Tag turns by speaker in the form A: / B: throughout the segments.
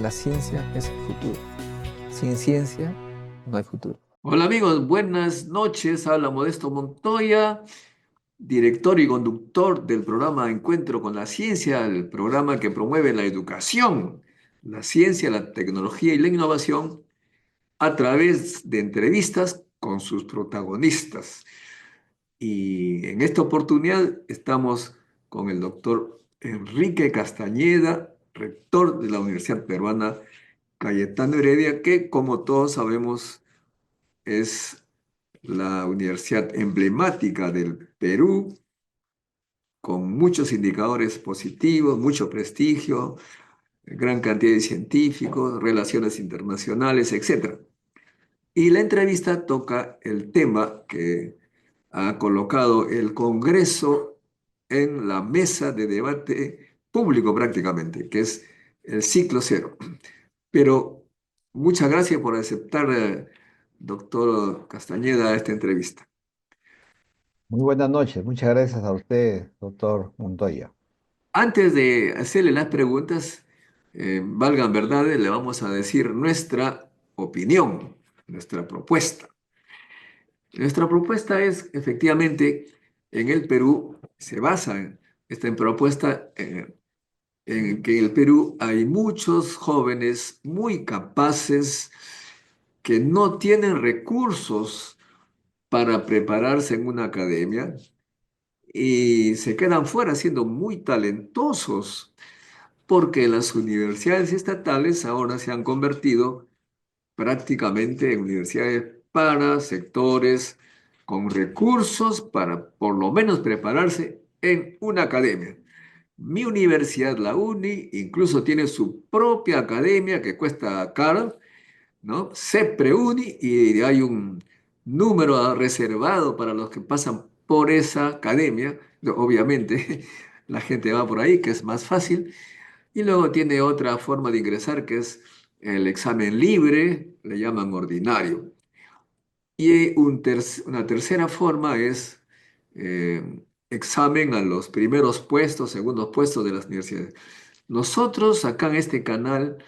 A: la ciencia es el futuro. Sin ciencia no hay futuro.
B: Hola amigos, buenas noches. Habla Modesto Montoya, director y conductor del programa Encuentro con la Ciencia, el programa que promueve la educación, la ciencia, la tecnología y la innovación a través de entrevistas con sus protagonistas. Y en esta oportunidad estamos con el doctor Enrique Castañeda, rector de la Universidad Peruana Cayetano Heredia, que como todos sabemos es la universidad emblemática del Perú, con muchos indicadores positivos, mucho prestigio, gran cantidad de científicos, relaciones internacionales, etcétera. Y la entrevista toca el tema que ha colocado el Congreso en la mesa de debate público prácticamente, que es el ciclo cero. Pero muchas gracias por aceptar, doctor Castañeda, esta entrevista.
C: Muy buenas noches, muchas gracias a usted, doctor Montoya.
B: Antes de hacerle las preguntas, valgan verdades, le vamos a decir nuestra opinión, nuestra propuesta. Nuestra propuesta es, efectivamente, en el Perú, se basa en esta propuesta en que en el Perú hay muchos jóvenes muy capaces que no tienen recursos para prepararse en una academia y se quedan fuera siendo muy talentosos porque las universidades estatales ahora se han convertido prácticamente en universidades para sectores con recursos para por lo menos prepararse en una academia. Mi universidad, la UNI, incluso tiene su propia academia que cuesta caro, ¿no? CEPREUNI, y hay un número reservado para los que pasan por esa academia. Obviamente, la gente va por ahí, que es más fácil. Y luego tiene otra forma de ingresar que es el examen libre, le llaman ordinario. Y una tercera forma es examen a los primeros puestos, segundos puestos de las universidades. Nosotros acá en este canal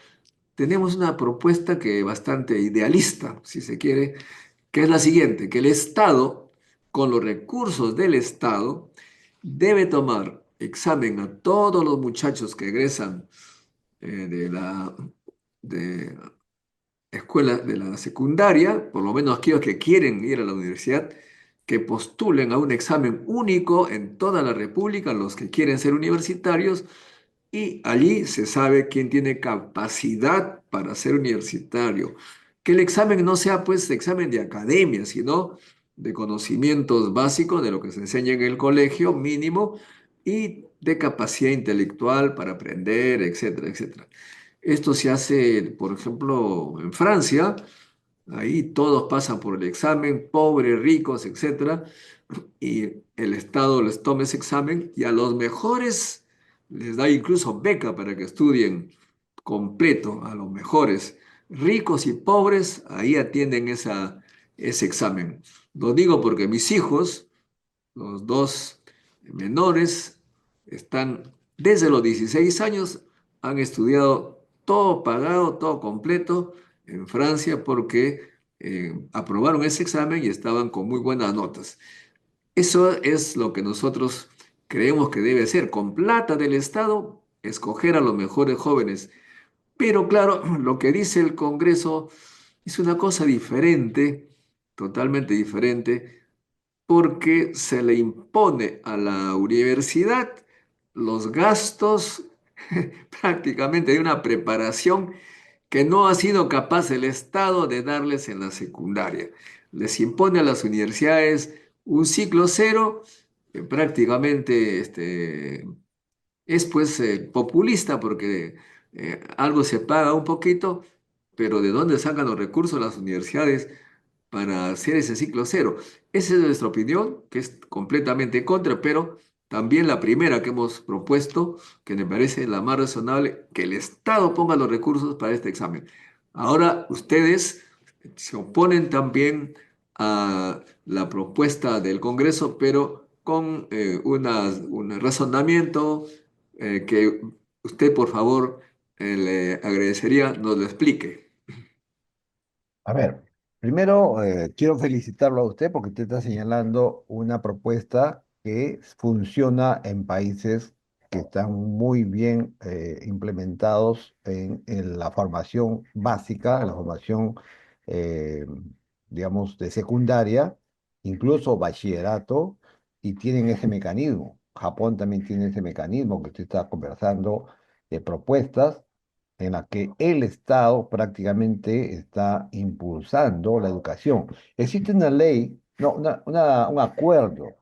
B: tenemos una propuesta que bastante idealista, si se quiere, que es la siguiente, que el Estado, con los recursos del Estado, debe tomar examen a todos los muchachos que egresan de la de escuela de la secundaria, por lo menos aquellos que quieren ir a la universidad, que postulen a un examen único en toda la República, los que quieren ser universitarios, y allí se sabe quién tiene capacidad para ser universitario. Que el examen no sea pues examen de academia, sino de conocimientos básicos de lo que se enseña en el colegio mínimo y de capacidad intelectual para aprender, etcétera, etcétera. Esto se hace, por ejemplo, en Francia, ahí todos pasan por el examen, pobres, ricos, etcétera, y el Estado les toma ese examen y a los mejores les da incluso beca para que estudien completo, a los mejores. Ricos y pobres ahí atienden ese examen. Lo digo porque mis hijos, los dos menores, están desde los 16 años, han estudiado todo pagado, todo completo en Francia porque aprobaron ese examen y estaban con muy buenas notas. Eso es lo que nosotros creemos que debe ser, con plata del Estado, escoger a los mejores jóvenes. Pero claro, lo que dice el Congreso es una cosa diferente, totalmente diferente, porque se le impone a la universidad los gastos prácticamente de una preparación que no ha sido capaz el Estado de darles en la secundaria. Les impone a las universidades un ciclo cero, que prácticamente es pues populista porque algo se paga un poquito, pero ¿de dónde sacan los recursos las universidades para hacer ese ciclo cero? Esa es nuestra opinión, que es completamente contra, pero también la primera que hemos propuesto, que me parece la más razonable, que el Estado ponga los recursos para este examen. Ahora ustedes se oponen también a la propuesta del Congreso, pero con un razonamiento que usted, por favor, le agradecería nos lo explique.
C: A ver, primero quiero felicitarlo a usted porque usted está señalando una propuesta que funciona en países que están muy bien implementados en la formación básica, en la formación, eh, digamos, de secundaria, incluso bachillerato, y tienen ese mecanismo. Japón también tiene ese mecanismo que usted está conversando de propuestas en la que el Estado prácticamente está impulsando la educación. Existe una ley, no, un acuerdo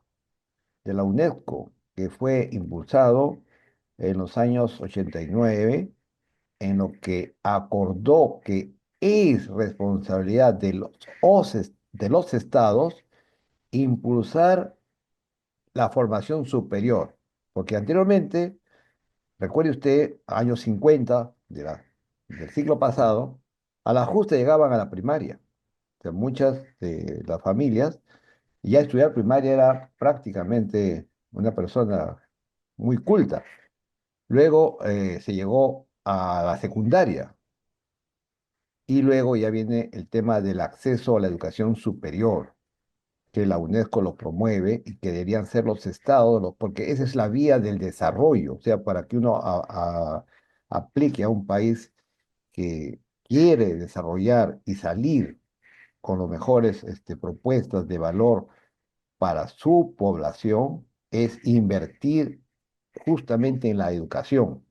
C: de la UNESCO que fue impulsado en los años 89, en lo que acordó que es responsabilidad de de los estados impulsar la formación superior, porque anteriormente, recuerde usted, años 50 del siglo pasado, a la justa llegaban a la primaria. O sea, muchas de las familias, ya estudiar primaria era prácticamente una persona muy culta. Luego se llegó a la secundaria y luego ya viene el tema del acceso a la educación superior, que la UNESCO lo promueve y que deberían ser los estados, porque esa es la vía del desarrollo, o sea, para que uno aplique a un país que quiere desarrollar y salir con las mejores propuestas de valor para su población, es invertir justamente en la educación.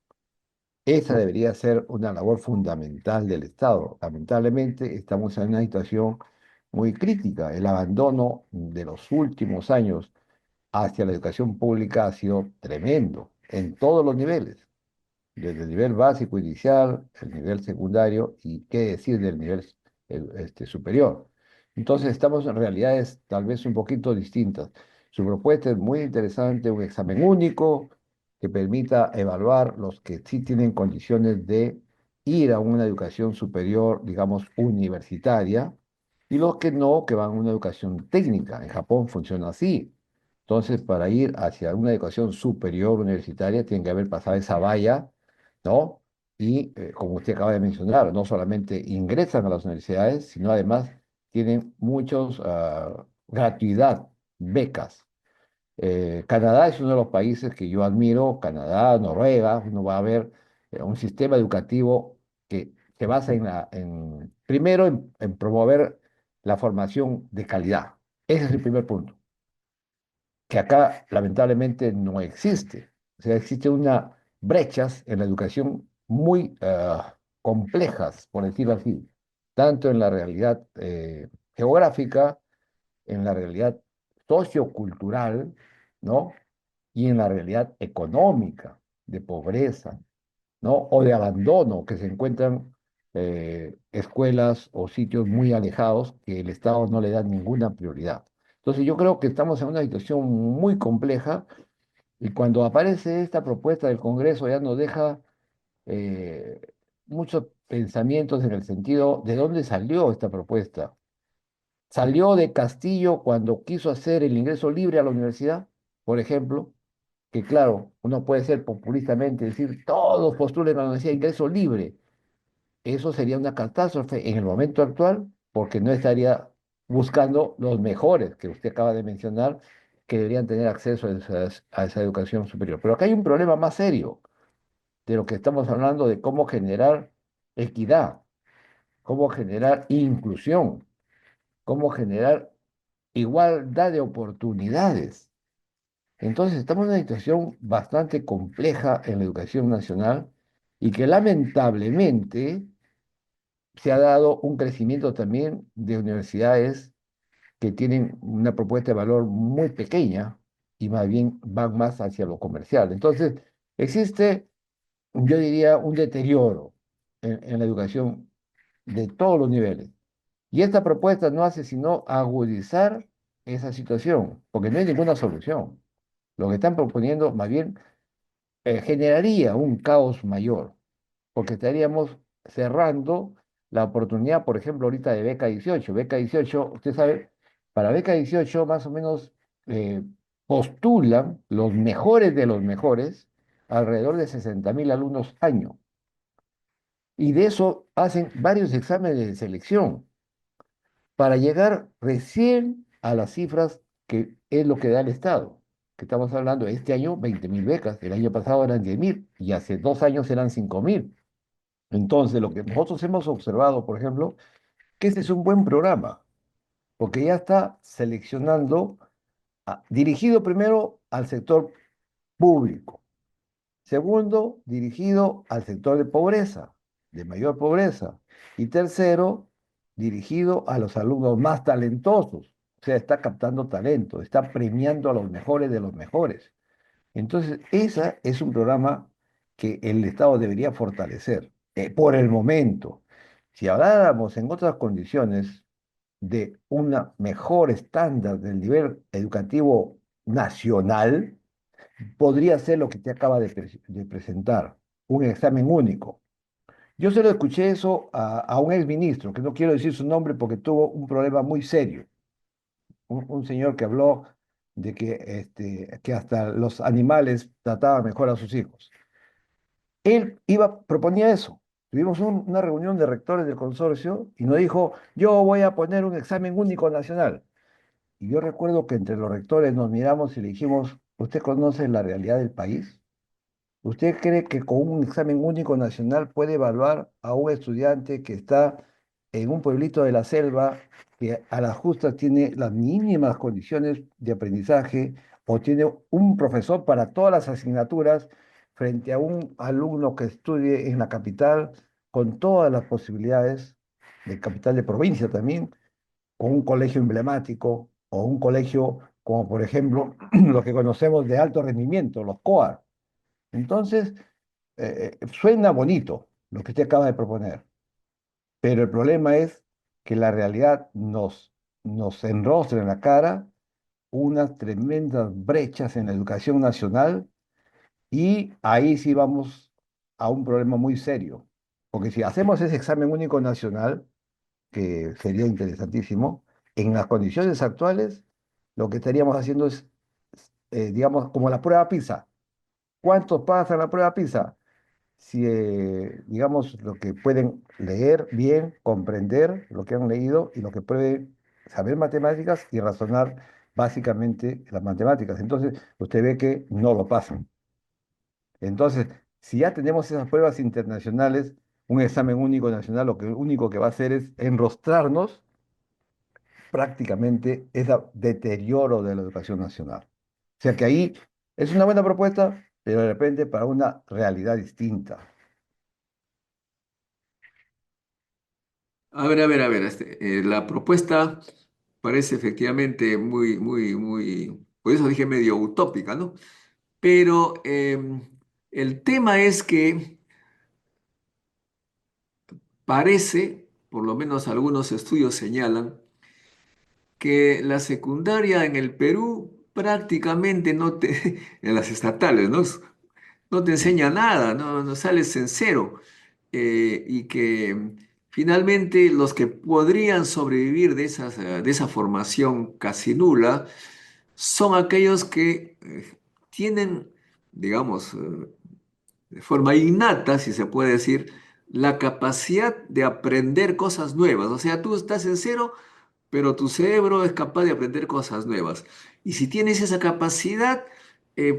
C: Esa debería ser una labor fundamental del Estado. Lamentablemente estamos en una situación muy crítica. El abandono de los últimos años hacia la educación pública ha sido tremendo en todos los niveles, desde el nivel básico inicial, el nivel secundario y qué decir del nivel superior. Entonces estamos en realidades tal vez un poquito distintas. Su propuesta es muy interesante, un examen único que permita evaluar los que sí tienen condiciones de ir a una educación superior, digamos, universitaria, y los que no, que van a una educación técnica. En Japón funciona así. Entonces, para ir hacia una educación superior universitaria, tienen que haber pasado esa valla, ¿no? Y como usted acaba de mencionar, no solamente ingresan a las universidades, sino además tienen muchos gratuidad, becas. Canadá es uno de los países que yo admiro, Canadá, Noruega, uno va a ver un sistema educativo que se basa primero en promover la formación de calidad. Ese es el primer punto que acá lamentablemente no existe. O sea, existen unas brechas en la educación muy complejas, por decirlo así, tanto en la realidad geográfica, en la realidad sociocultural, ¿no? Y en la realidad económica, de pobreza, ¿no? O de abandono, que se encuentran escuelas o sitios muy alejados que el Estado no le da ninguna prioridad. Entonces yo creo que estamos en una situación muy compleja y cuando aparece esta propuesta del Congreso ya nos deja eh, muchos pensamientos en el sentido de dónde salió esta propuesta. ¿Salió de Castillo cuando quiso hacer el ingreso libre a la universidad, por ejemplo? Que claro, uno puede ser populistamente, decir, todos postulen a la universidad ingreso libre. Eso sería una catástrofe en el momento actual, porque no estaría buscando los mejores que usted acaba de mencionar, que deberían tener acceso a esa educación superior. Pero acá hay un problema más serio de lo que estamos hablando de cómo generar equidad, cómo generar inclusión, cómo generar igualdad de oportunidades. Entonces, estamos en una situación bastante compleja en la educación nacional y que lamentablemente se ha dado un crecimiento también de universidades que tienen una propuesta de valor muy pequeña y más bien van más hacia lo comercial. Entonces, existe, yo diría, un deterioro en la educación de todos los niveles. Y esta propuesta no hace sino agudizar esa situación, porque no hay ninguna solución. Lo que están proponiendo más bien generaría un caos mayor, porque estaríamos cerrando la oportunidad, por ejemplo, ahorita de beca 18. Beca 18, usted sabe, para beca 18 más o menos eh, postulan los mejores de los mejores, alrededor de 60.000 alumnos año. Y de eso hacen varios exámenes de selección para llegar recién a las cifras que es lo que da el Estado. Que estamos hablando, este año 20.000 becas, el año pasado eran 10.000 y hace 2 años eran 5.000. Entonces, lo que nosotros hemos observado, por ejemplo, que este es un buen programa, porque ya está seleccionando, dirigido primero al sector público. Segundo, dirigido al sector de pobreza, de mayor pobreza. Y tercero, dirigido a los alumnos más talentosos. O sea, está captando talento, está premiando a los mejores de los mejores. Entonces, ese es un programa que el Estado debería fortalecer por el momento. Si habláramos en otras condiciones de una mejor estándar del nivel educativo nacional, podría ser lo que te acaba de presentar, un examen único. Yo se lo escuché eso a un exministro, que no quiero decir su nombre porque tuvo un problema muy serio. Un señor que habló de que hasta los animales trataban mejor a sus hijos. Proponía eso. Tuvimos una reunión de rectores del consorcio y nos dijo, yo voy a poner un examen único nacional. Y yo recuerdo que entre los rectores nos miramos y le dijimos, ¿usted conoce la realidad del país? ¿Usted cree que con un examen único nacional puede evaluar a un estudiante que está en un pueblito de la selva, que a las justas tiene las mínimas condiciones de aprendizaje o tiene un profesor para todas las asignaturas frente a un alumno que estudie en la capital con todas las posibilidades de capital de provincia también, con un colegio emblemático o un colegio como por ejemplo los que conocemos de alto rendimiento, los COA? Entonces, suena bonito lo que usted acaba de proponer, pero el problema es que la realidad nos enrostra en la cara unas tremendas brechas en la educación nacional y ahí sí vamos a un problema muy serio. Porque si hacemos ese examen único nacional, que sería interesantísimo, en las condiciones actuales, lo que estaríamos haciendo es, digamos, como la prueba PISA. ¿Cuántos pasan la prueba PISA? Si, digamos, lo que pueden leer bien, comprender lo que han leído y lo que pueden saber matemáticas y razonar básicamente las matemáticas. Entonces, usted ve que no lo pasan. Entonces, si ya tenemos esas pruebas internacionales, un examen único nacional, lo único que va a hacer es enrostrarnos prácticamente ese deterioro de la educación nacional. O sea que ahí es una buena propuesta, pero de repente para una realidad distinta.
B: A ver, la propuesta parece efectivamente muy, por eso dije medio utópica, ¿no? Pero el tema es que parece, por lo menos algunos estudios señalan, que la secundaria en el Perú prácticamente no te, en las estatales, ¿no? No te enseña nada, no sales en cero. Y que finalmente los que podrían sobrevivir de esa formación casi nula son aquellos que tienen, digamos, de forma innata, si se puede decir, la capacidad de aprender cosas nuevas. O sea, tú estás en cero, pero tu cerebro es capaz de aprender cosas nuevas. Y si tienes esa capacidad,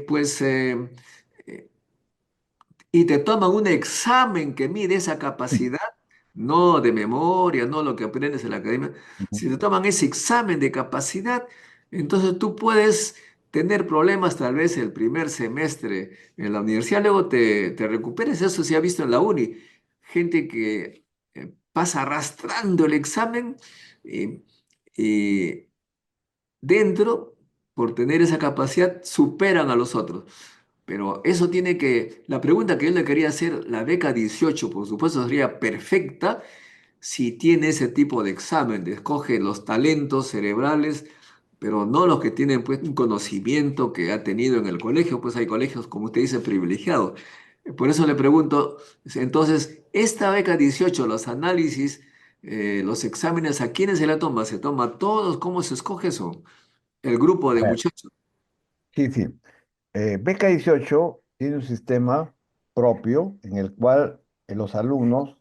B: pues eh, y te toman un examen que mide esa capacidad, no de memoria, no lo que aprendes en la academia.
C: Ujú.
B: Si te toman ese examen de capacidad, entonces tú puedes tener problemas tal vez el primer semestre en la universidad, luego te recuperes. Eso se ha visto en la uni. Gente que pasa arrastrando el examen y, y dentro, por tener esa capacidad, superan a los otros. Pero eso tiene que, la pregunta que yo le quería hacer, la beca 18 por supuesto, sería perfecta si tiene ese tipo de examen, de escoge los talentos cerebrales, pero no los que tienen pues un conocimiento que ha tenido en el colegio, pues hay colegios, como usted dice, privilegiados. Por eso le pregunto, entonces, esta beca 18 los análisis, los exámenes, ¿a quiénes se la toma? ¿Se toma a todos? ¿Cómo se escoge eso? El grupo
C: A
B: de
C: ver,
B: muchachos.
C: sí, sí. Beca 18 tiene un sistema propio en el cual los alumnos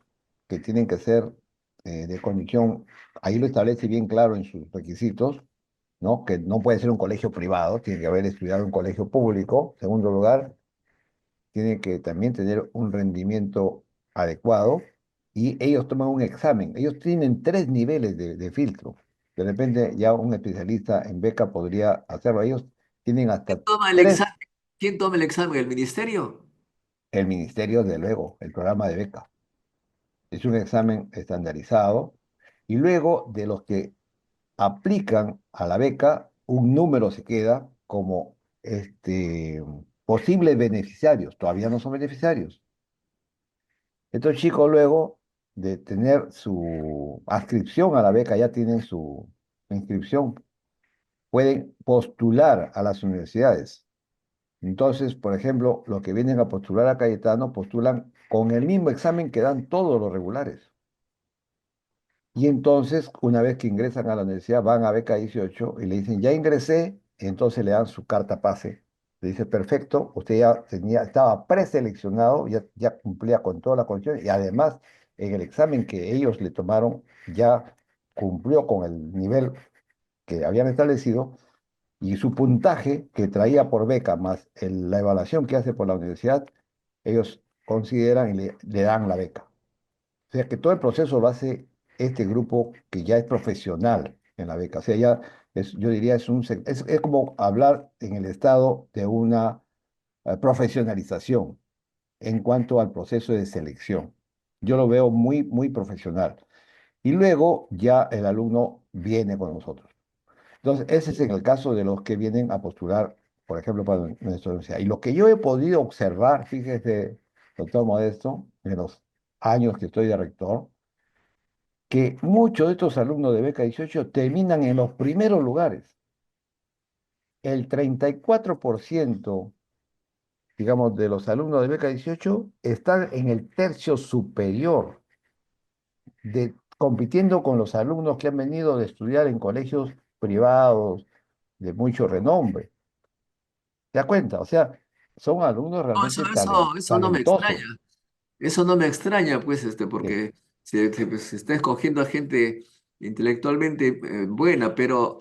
C: que tienen que ser de condición, ahí lo establece bien claro en sus requisitos, ¿no? Que no puede ser un colegio privado, tiene que haber estudiado en un colegio público. Segundo lugar, tiene que también tener un rendimiento adecuado y ellos toman un examen. Ellos tienen 3 niveles de filtro. De repente ya un especialista en beca podría hacerlo. Ellos tienen
B: ¿Quién
C: hasta
B: toma el
C: tres,
B: examen? ¿Quién toma el examen? ¿El ministerio?
C: el ministerio, de luego, el programa de beca. Es un examen estandarizado y luego de los que aplican a la beca, un número se queda como posibles beneficiarios. Todavía no son beneficiarios. Estos chicos luego de tener su adscripción a la beca, ya tienen su inscripción, pueden postular a las universidades. Entonces, por ejemplo, los que vienen a postular a Cayetano postulan con el mismo examen que dan todos los regulares. Y entonces, una vez que ingresan a la universidad, van a beca 18 y le dicen, ya ingresé, entonces le dan su carta pase. Le dice, perfecto, usted ya estaba preseleccionado, ya cumplía con toda la condición y además en el examen que ellos le tomaron ya cumplió con el nivel que habían establecido y su puntaje que traía por beca más la evaluación que hace por la universidad, ellos consideran y le dan la beca. O sea que todo el proceso lo hace este grupo que ya es profesional en la beca. O sea, ya yo diría, es como hablar en el Estado de una profesionalización en cuanto al proceso de selección. Yo lo veo muy, muy profesional. Y luego ya el alumno viene con nosotros. Entonces, ese es en el caso de los que vienen a postular, por ejemplo, para nuestra universidad. Y lo que yo he podido observar, fíjese, doctor Modesto, en los años que estoy de rector, que muchos de estos alumnos de beca 18 terminan en los primeros lugares. El 34%, digamos, de los alumnos de beca 18 están en el tercio superior, compitiendo con los alumnos que han venido de estudiar en colegios privados de mucho renombre. ¿Te das cuenta? O sea, son alumnos
B: No,
C: realmente
B: eso no me extraña.
C: talentosos.
B: Eso no me extraña, pues,
C: Sí.
B: porque se está escogiendo a gente intelectualmente buena, pero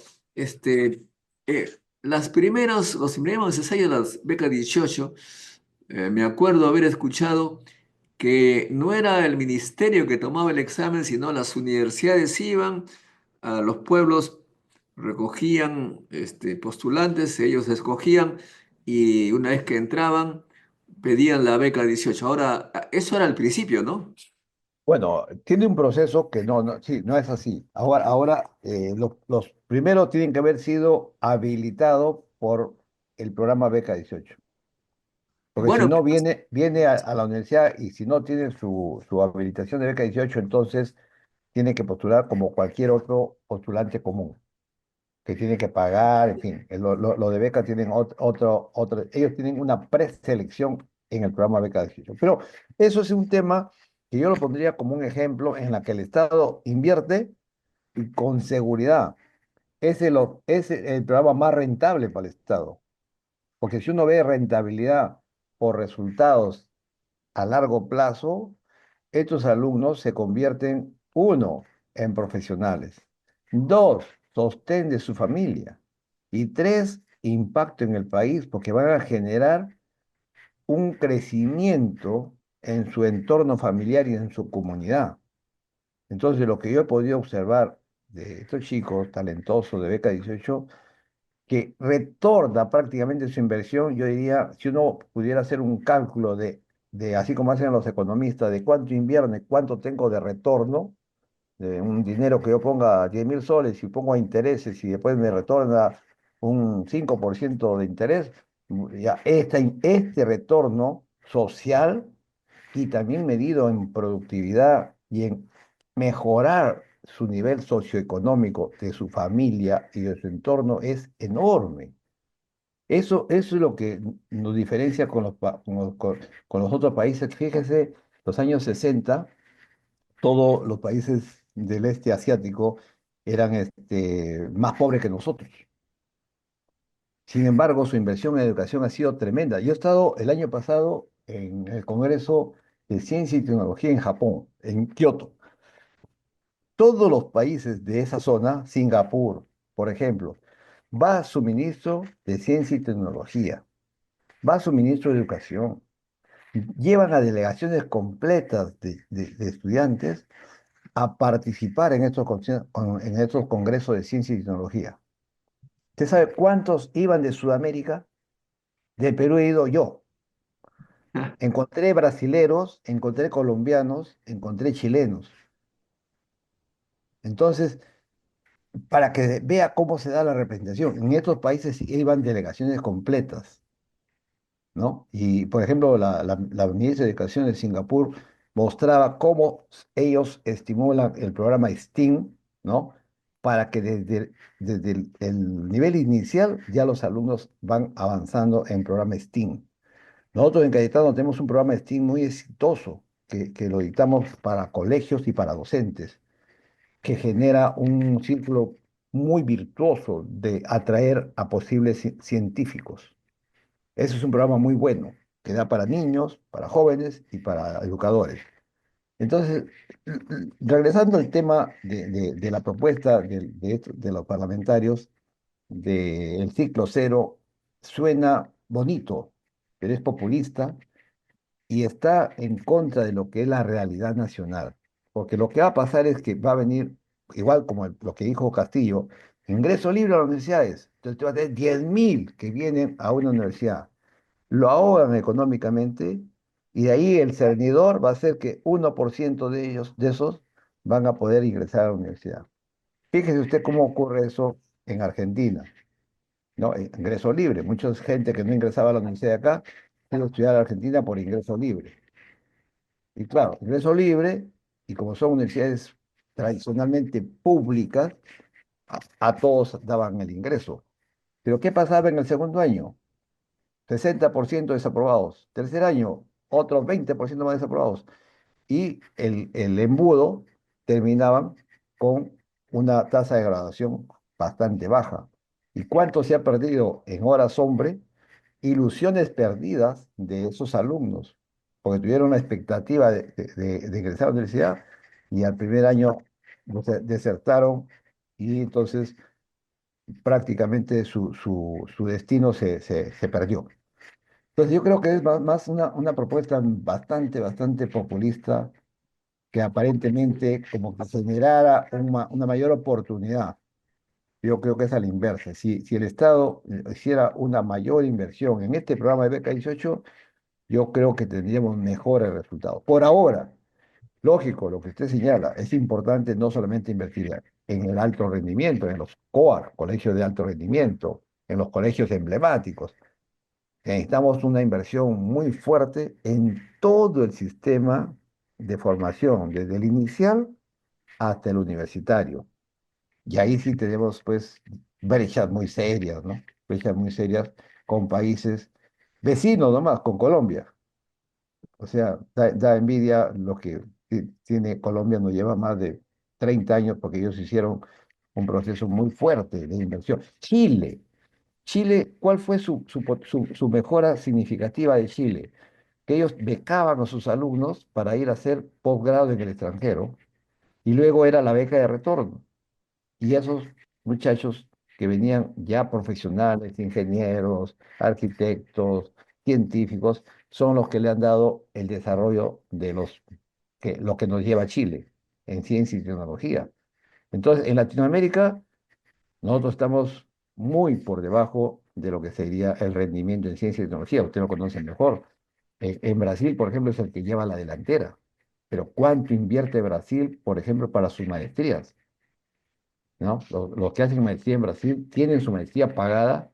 B: los primeros ensayos de las becas 18, me acuerdo haber escuchado que no era el ministerio que tomaba el examen, sino las universidades iban a los pueblos, recogían postulantes, ellos escogían y una vez que entraban, pedían la beca 18. Ahora, eso era al principio, ¿no?
C: Bueno, tiene un proceso que sí, no es así. Ahora los primeros tienen que haber sido habilitados por el programa Beca 18. Porque si
B: Bueno,
C: no, viene a la universidad y si no tiene su habilitación de Beca 18, entonces tiene que postular como cualquier otro postulante común, que tiene que pagar, en fin. Lo de beca tienen ellos tienen una preselección en el programa Beca 18. Pero eso es un tema que yo lo pondría como un ejemplo en la que el Estado invierte y con seguridad. Es el programa más rentable para el Estado. Porque si uno ve rentabilidad por resultados a largo plazo, estos alumnos se convierten, uno, en profesionales, dos, sostén de su familia y tres, impacto en el país porque van a generar un crecimiento en su entorno familiar y en su comunidad. Entonces, lo que yo he podido observar de estos chicos talentosos de Beca 18 que retorna prácticamente su inversión, yo diría, si uno pudiera hacer un cálculo así como hacen los economistas, de cuánto invierne, cuánto tengo de retorno, de un dinero que yo ponga 10.000 soles y pongo a intereses y después me retorna un 5% de interés, ya este retorno social y también medido en productividad y en mejorar su nivel socioeconómico de su familia y de su entorno es enorme. Eso es lo que nos diferencia con los otros países. Fíjese, los años 60 todos los países del este asiático eran más pobres que nosotros. Sin embargo, su inversión en educación ha sido tremenda. Yo he estado el año pasado en el Congreso de ciencia y tecnología en Japón, en Kioto. Todos los países de esa zona, Singapur, por ejemplo, va a suministro de ciencia y tecnología, va a suministro de educación. Llevan a delegaciones completas de estudiantes a participar en en estos congresos de ciencia y tecnología. ¿Usted sabe cuántos iban de Sudamérica? De Perú he ido yo. Encontré brasileros, encontré colombianos, encontré chilenos. Entonces, para que vea cómo se da la representación, en estos países iban delegaciones completas, ¿no? Y, por ejemplo, la ministra de Educación de Singapur mostraba cómo ellos estimulan el programa STEAM, ¿no? Para que desde el nivel inicial ya los alumnos van avanzando en programa STEAM. Nosotros en Cayetano tenemos un programa STEAM muy exitoso que lo dictamos para colegios y para docentes, que genera un círculo muy virtuoso de atraer a posibles científicos. Ese es un programa muy bueno, que da para niños, para jóvenes y para educadores. Entonces, regresando al tema de la propuesta de los parlamentarios del ciclo cero, suena bonito, pero es populista y está en contra de lo que es la realidad nacional. Porque lo que va a pasar es que va a venir, igual como lo que dijo Castillo, ingreso libre a las universidades. Entonces, te va a tener 10.000 que vienen a una universidad, lo ahogan económicamente y de ahí el cernidor va a ser que 1% de ellos, de esos, van a poder ingresar a la universidad. Fíjese usted cómo ocurre eso en Argentina, ¿no? Ingreso libre. Mucha gente que no ingresaba a la universidad de acá, quiere estudiar en Argentina por ingreso libre. Y claro, ingreso libre, y como son universidades tradicionalmente públicas, a todos daban el ingreso. Pero ¿qué pasaba en el segundo año? 60% desaprobados. Tercer año, otros 20% más desaprobados. Y el embudo terminaban con una tasa de graduación bastante baja. ¿Y cuánto se ha perdido en horas hombre? Ilusiones perdidas de esos alumnos, porque tuvieron una expectativa de ingresar a la universidad y al primer año desertaron y entonces prácticamente su destino se perdió. Entonces yo creo que es más una propuesta bastante populista que aparentemente como que generara una mayor oportunidad. Yo creo que es a la inversa. Si el Estado hiciera una mayor inversión en este programa de Beca 18, yo creo que tendríamos mejores resultados. Por ahora, lógico, lo que usted señala, es importante no solamente invertir en el alto rendimiento, en los COAR, colegios de alto rendimiento, en los colegios emblemáticos. Necesitamos una inversión muy fuerte en todo el sistema de formación, desde el inicial hasta el universitario. Y ahí sí tenemos pues brechas muy serias, ¿no? Brechas muy serias con países vecinos nomás, con Colombia. O sea, da envidia lo que tiene Colombia, nos lleva más de 30 años porque ellos hicieron un proceso muy fuerte de inversión. Chile, ¿cuál fue su mejora significativa de Chile? Que ellos becaban a sus alumnos para ir a hacer posgrado en el extranjero y luego era la beca de retorno. Y esos muchachos que venían ya profesionales, ingenieros, arquitectos, científicos, son los que le han dado el desarrollo de lo que nos lleva a Chile en ciencia y tecnología. Entonces, en Latinoamérica, nosotros estamos muy por debajo de lo que sería el rendimiento en ciencia y tecnología. Usted lo conoce mejor. En Brasil, por ejemplo, es el que lleva la delantera. Pero ¿cuánto invierte Brasil, por ejemplo, para sus maestrías? ¿No? Los que hacen maestría en Brasil tienen su maestría pagada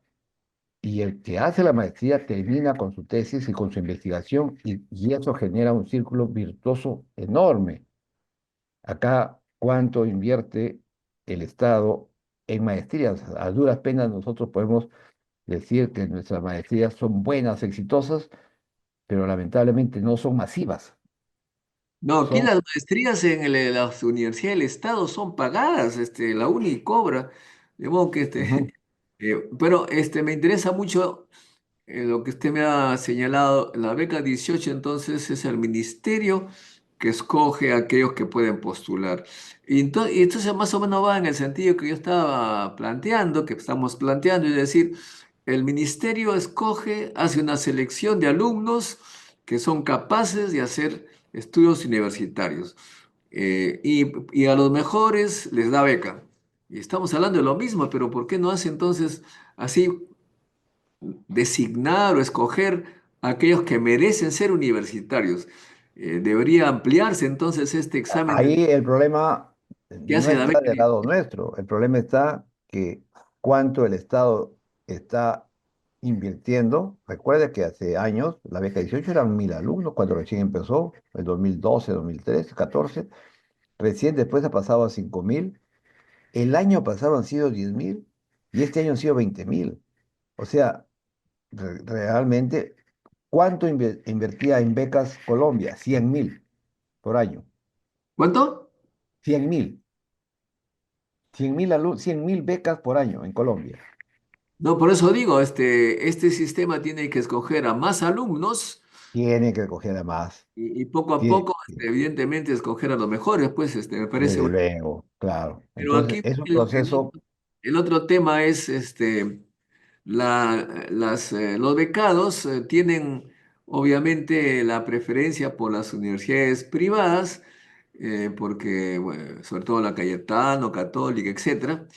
C: y el que hace la maestría termina con su tesis y con su investigación y eso genera un círculo virtuoso enorme. Acá, ¿cuánto invierte el Estado en maestrías? A duras penas nosotros podemos decir que nuestras maestrías son buenas, exitosas, pero lamentablemente no son masivas.
B: No, aquí
C: Son,
B: las maestrías en las universidades del Estado son pagadas, la UNI cobra, de modo que
C: ujú,
B: pero me interesa mucho. lo que usted me ha señalado, la beca 18 entonces es el ministerio que escoge a aquellos que pueden postular. Y entonces más o menos va en el sentido que yo estaba planteando, que estamos planteando, es decir, el ministerio escoge, hace una selección de alumnos que son capaces de hacer estudios universitarios. Y a los mejores les da beca. Y estamos hablando de lo mismo, pero ¿por qué no hace entonces así designar o escoger a aquellos que merecen ser universitarios? Debería ampliarse entonces este examen
C: Ahí el problema
B: que
C: no
B: hace la
C: está
B: beca.
C: del lado nuestro, el problema está que cuánto el Estado está invirtiendo. Recuerde que hace años la beca 18 eran 1.000 alumnos cuando recién empezó, el 2012, 2013, 14. Recién después ha pasado a 5.000. El año pasado han sido 10.000 y este año han sido 20.000. O sea, realmente, ¿cuánto invertía en becas Colombia? 100.000 por año.
B: ¿Cuánto?
C: 100.000. 100.000 becas por año en Colombia.
B: No, por eso digo, este sistema tiene que escoger a más alumnos
C: Tiene que coger a más.
B: y poco a
C: Tiene,
B: poco, evidentemente, escoger a los mejores, pues me parece
C: desde
B: bueno.
C: luego, claro.
B: Pero
C: Entonces,
B: aquí
C: es un
B: el
C: proceso.
B: el otro tema es los becados tienen obviamente la preferencia por las universidades privadas, porque, bueno, sobre todo la Cayetano, Católica, etcétera,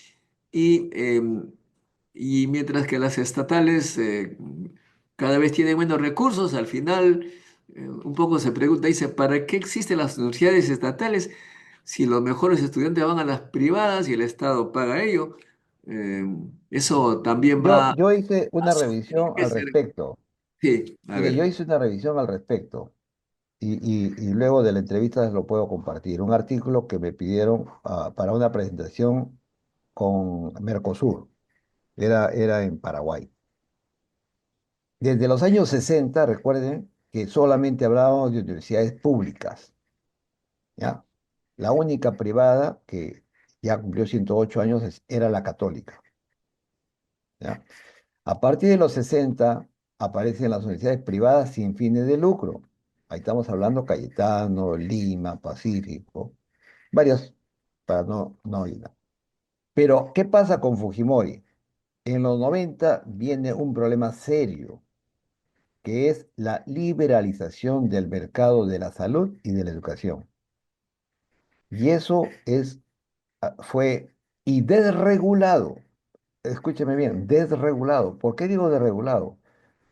B: y, y mientras que las estatales cada vez tienen menos recursos, al final un poco se pregunta, dice, ¿para qué existen las universidades estatales si los mejores estudiantes van a las privadas y el Estado paga ello? Eh, Eso también
C: Yo,
B: va a
C: yo hice una revisión al
B: enriquecer.
C: respecto.
B: Sí, a
C: Mire, yo
B: ver.
C: hice una revisión al respecto y luego de la entrevista les lo puedo compartir. Un artículo que me pidieron para una presentación con Mercosur. Era en Paraguay. Desde los años 60, recuerden que solamente hablábamos de universidades públicas, ¿ya? La única privada que ya cumplió 108 años era la católica, ¿ya? A partir de los 60 aparecen las universidades privadas sin fines de lucro. Ahí estamos hablando Cayetano, Lima, Pacífico, varias, para no ir. Pero, ¿qué pasa con Fujimori? En los 90 viene un problema serio, que es la liberalización del mercado de la salud y de la educación. Y eso fue y desregulado. Escúcheme bien, desregulado. ¿Por qué digo desregulado?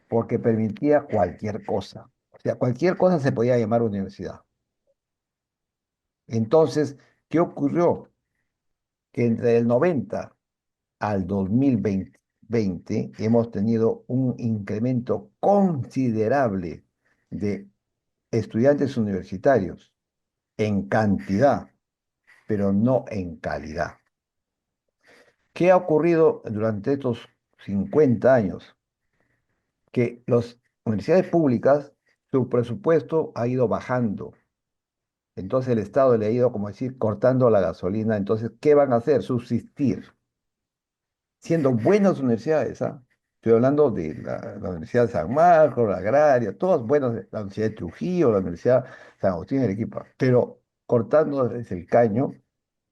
C: Porque permitía cualquier cosa. O sea, cualquier cosa se podía llamar universidad. Entonces, ¿qué ocurrió? Que entre el 90 al 2020 hemos tenido un incremento considerable de estudiantes universitarios en cantidad, pero no en calidad. ¿Qué ha ocurrido durante estos 50 años? Que las universidades públicas, su presupuesto ha ido bajando. Entonces el Estado le ha ido, como decir, cortando la gasolina. Entonces, ¿qué van a hacer? Subsistir, siendo buenas universidades, ¿ah? Estoy hablando de la Universidad de San Marcos, la Agraria, todas buenas, la Universidad de Trujillo, la Universidad San Agustín de Arequipa, pero cortándoles el caño,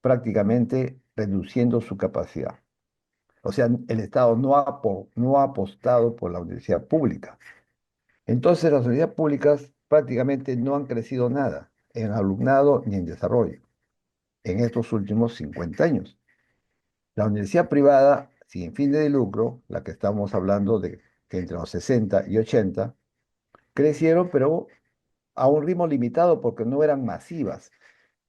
C: prácticamente reduciendo su capacidad. O sea, el Estado no ha apostado por la universidad pública. Entonces, las universidades públicas prácticamente no han crecido nada en alumnado ni en desarrollo en estos últimos 50 años. La universidad privada, sin fin de lucro, la que estamos hablando de que entre los 60 y 80, crecieron, pero a un ritmo limitado porque no eran masivas.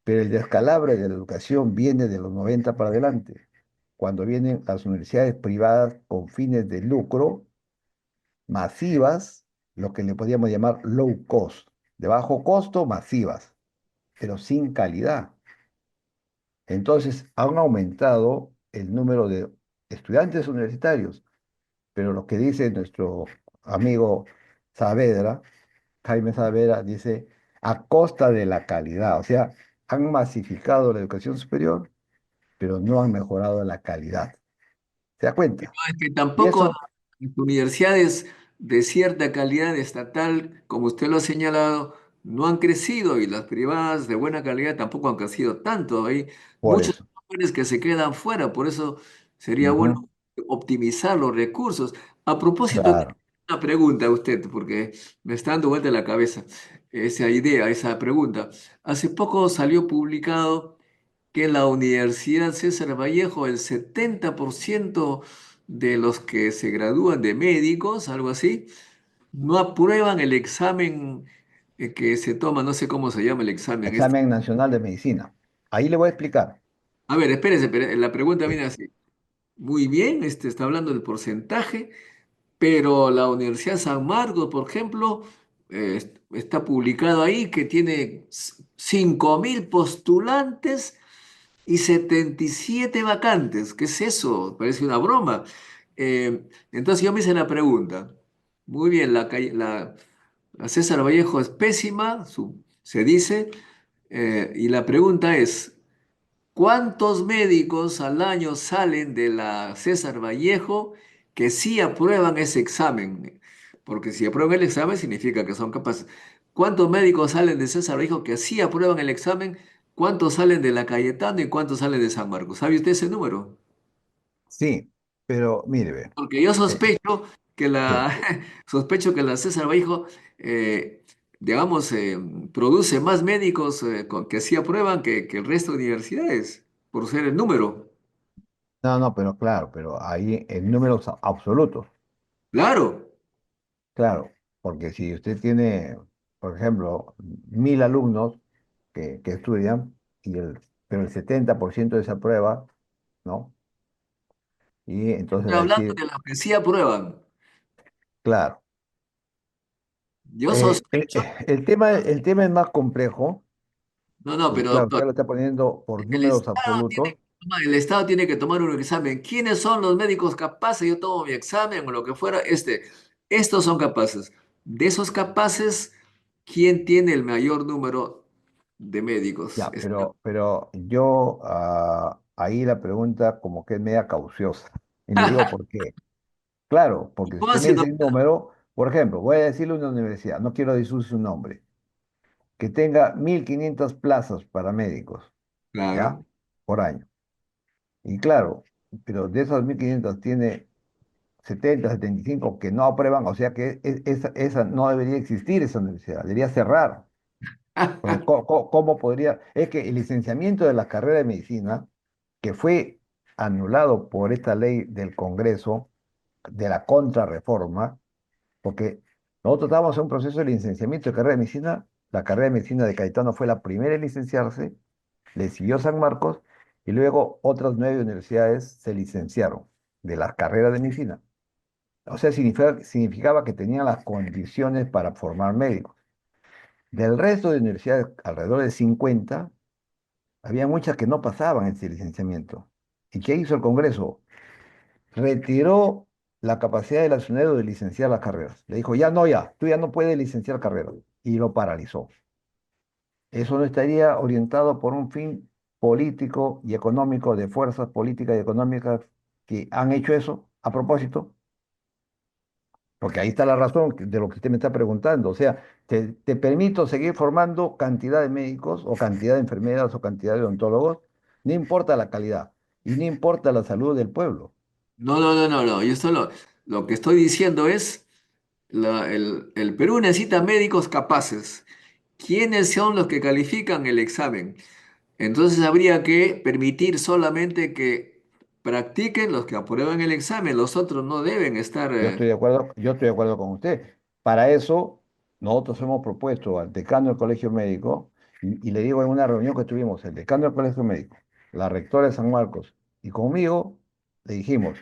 C: Pero el descalabro de la educación viene de los 90 para adelante, cuando vienen las universidades privadas con fines de lucro masivas, lo que le podríamos llamar low cost, de bajo costo, masivas, pero sin calidad. Entonces, han aumentado el número de estudiantes universitarios, pero lo que dice nuestro amigo Saavedra, Jaime Saavedra, dice a costa de la calidad, o sea, han masificado la educación superior, pero no han mejorado la calidad. ¿Se da cuenta?
B: Es que
C: Y
B: tampoco
C: eso,
B: las universidades de cierta calidad estatal, como usted lo ha señalado, no han crecido y las privadas de buena calidad tampoco han crecido tanto. Hay
C: Por
B: muchos
C: eso.
B: jóvenes que se quedan fuera, por eso sería bueno
C: Ujú.
B: optimizar los recursos. A propósito,
C: Claro.
B: una pregunta a usted, porque me está dando vuelta la cabeza esa idea, esa pregunta. Hace poco salió publicado que en la Universidad César Vallejo el 70% de los que se gradúan de médicos, algo así, no aprueban el examen que se toma, no sé cómo se llama el examen este.
C: Examen Nacional de Medicina. Ahí le voy a explicar.
B: A ver, espérese, la pregunta
C: Sí.
B: viene así. Muy bien, está hablando del porcentaje, pero la Universidad San Marcos, por ejemplo, está publicado ahí que tiene 5.000 postulantes y 77 vacantes. ¿Qué es eso? Parece una broma. Entonces yo me hice la pregunta. Muy bien, la César Vallejo es pésima, se dice, y la pregunta es, ¿cuántos médicos al año salen de la César Vallejo que sí aprueban ese examen? Porque si aprueban el examen significa que son capaces. ¿Cuántos médicos salen de César Vallejo que sí aprueban el examen? ¿Cuántos salen de la Cayetano y cuántos salen de San Marcos? ¿Sabe usted ese número?
C: Sí, pero mire, ve.
B: Porque yo
C: eh,
B: sospecho que
C: sí.
B: sospecho que la César Vallejo, digamos, produce más médicos que sí aprueban que el resto de universidades, por ser el número.
C: No, no, pero claro, pero ahí en números absolutos.
B: Claro.
C: Claro, porque si usted tiene, por ejemplo, 1000 alumnos que estudian, pero el 70% desaprueba, ¿no? Y entonces
B: Estoy
C: va a
B: hablando
C: decir,
B: de los que sí aprueban.
C: claro,
B: Yo sospecho,
C: el tema es más complejo,
B: no, no,
C: porque
B: pero
C: claro,
B: doctor,
C: usted lo está poniendo por
B: el
C: números
B: Estado tiene
C: absolutos.
B: que el Estado tiene que tomar un examen. ¿Quiénes son los médicos capaces? Yo tomo mi examen o lo que fuera. Estos son capaces. De esos capaces, ¿quién tiene el mayor número de médicos?
C: Ya, pero yo ahí la pregunta como que es media cauciosa. Y le digo por qué. Claro, porque si
B: ¿Cómo
C: usted me
B: así,
C: dice un
B: doctor?
C: número, por ejemplo, voy a decirle una universidad, no quiero decir su nombre, que tenga 1500 plazas para médicos, ¿ya?
B: Claro.
C: Por año. Y claro, pero de esas 1500 tiene 75 que no aprueban, o sea que esa no debería existir, esa universidad, debería cerrar. Porque ¿cómo podría? Es que el licenciamiento de la carrera de medicina, que fue anulado por esta ley del Congreso, de la contrarreforma, porque nosotros estábamos en un proceso de licenciamiento de carrera de medicina. La carrera de medicina de Cayetano fue la primera en licenciarse, le siguió San Marcos y luego otras 9 universidades se licenciaron de las carreras de medicina. O sea, significaba que tenían las condiciones para formar médicos. Del resto de universidades, alrededor de 50, había muchas que no pasaban ese licenciamiento. ¿Y qué hizo el Congreso? Retiró la capacidad del accionario de licenciar las carreras. Le dijo, ya no, ya, tú ya no puedes licenciar carreras. Y lo paralizó. Eso no estaría orientado por un fin político y económico de fuerzas políticas y económicas que han hecho eso a propósito, porque ahí está la razón de lo que usted me está preguntando. O sea, te permito seguir formando cantidad de médicos o cantidad de enfermeras o cantidad de odontólogos, no importa la calidad y no importa la salud del pueblo.
B: No, no, no, no, no. Yo lo que estoy diciendo es, el Perú necesita médicos capaces. ¿Quiénes son los que califican el examen? Entonces habría que permitir solamente que practiquen los que aprueban el examen. Los otros no deben estar.
C: Yo estoy de acuerdo con usted. Para eso, nosotros hemos propuesto al decano del Colegio Médico, y le digo en una reunión que tuvimos, el decano del Colegio Médico, la rectora de San Marcos y conmigo, le dijimos,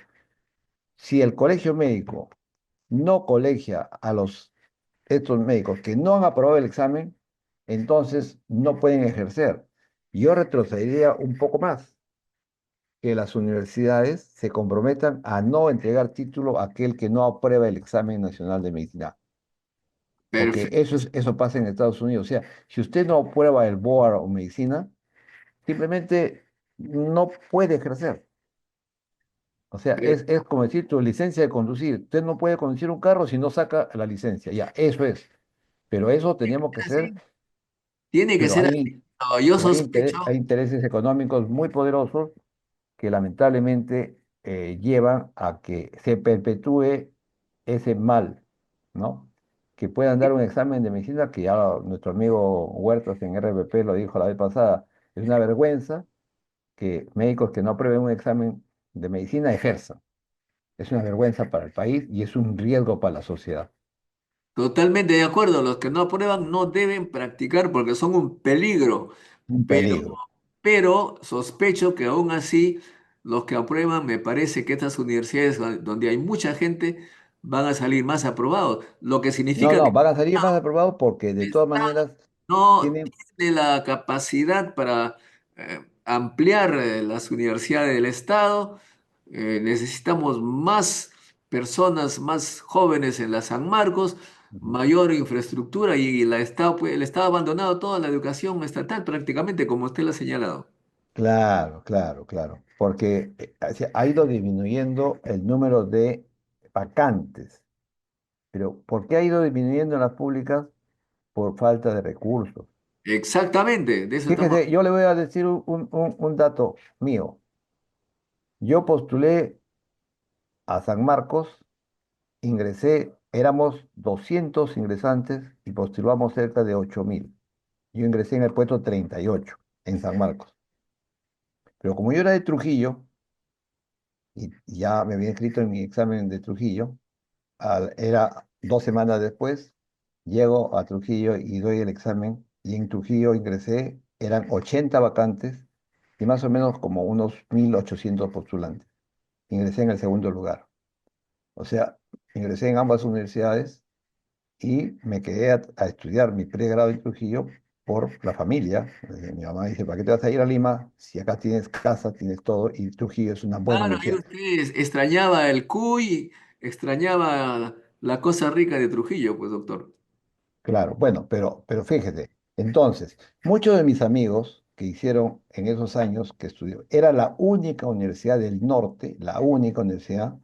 C: si el Colegio Médico no colegia a estos médicos que no han aprobado el examen, entonces no pueden ejercer. Yo retrocedería un poco más, que las universidades se comprometan a no entregar título a aquel que no aprueba el examen nacional de medicina, porque
B: Perfecto.
C: eso pasa en Estados Unidos. O sea, si usted no aprueba el BOAR o medicina, simplemente no puede ejercer. O sea,
B: Eh,
C: es como decir tu licencia de conducir. Usted no puede conducir un carro si no saca la licencia. Ya, eso es. Pero eso teníamos que ser,
B: así, tiene que
C: pero
B: ser
C: hay,
B: así. No, yo
C: pero
B: sospecho.
C: hay intereses económicos muy poderosos que lamentablemente llevan a que se perpetúe ese mal, ¿no? Que puedan dar un examen de medicina, que ya nuestro amigo Huertas en RBP lo dijo la vez pasada, es una vergüenza que médicos que no aprueben un examen de medicina ejerzan. Es una vergüenza para el país y es un riesgo para la sociedad.
B: Totalmente de acuerdo, los que no aprueban no deben practicar porque son un peligro,
C: Un
B: pero,
C: peligro.
B: pero sospecho que aún así los que aprueban, me parece que estas universidades donde hay mucha gente van a salir más aprobados, lo que
C: No,
B: significa que
C: no, van a salir más aprobados porque de
B: el
C: todas
B: Estado
C: maneras
B: no
C: tienen,
B: tiene la capacidad para ampliar las universidades del Estado. Necesitamos más personas, más jóvenes en la San Marcos, mayor infraestructura y el Estado ha abandonado toda la educación estatal prácticamente, como usted lo ha señalado.
C: claro, claro, claro, porque ha ido disminuyendo el número de vacantes. Pero ¿por qué ha ido disminuyendo en las públicas? Por falta de recursos.
B: Exactamente, de eso estamos.
C: Fíjese, yo le voy a decir un dato mío. Yo postulé a San Marcos, ingresé, éramos 200 ingresantes y postulamos cerca de 8.000. Yo ingresé en el puesto 38 en San Marcos. Pero como yo era de Trujillo y ya me había inscrito en mi examen de Trujillo, era 2 semanas después, llego a Trujillo y doy el examen y en Trujillo ingresé, eran 80 vacantes y más o menos como unos 1.800 postulantes. Ingresé en el segundo lugar. O sea, ingresé en ambas universidades y me quedé a estudiar mi pregrado en Trujillo por la familia. Mi mamá dice, ¿para qué te vas a ir a Lima si acá tienes casa, tienes todo y Trujillo es una buena
B: Claro, ahí
C: universidad?
B: usted extrañaba el cuy, extrañaba la cosa rica de Trujillo, pues doctor.
C: Claro, bueno, pero fíjate, entonces, muchos de mis amigos que hicieron en esos años que estudió, era la única universidad del norte, la única universidad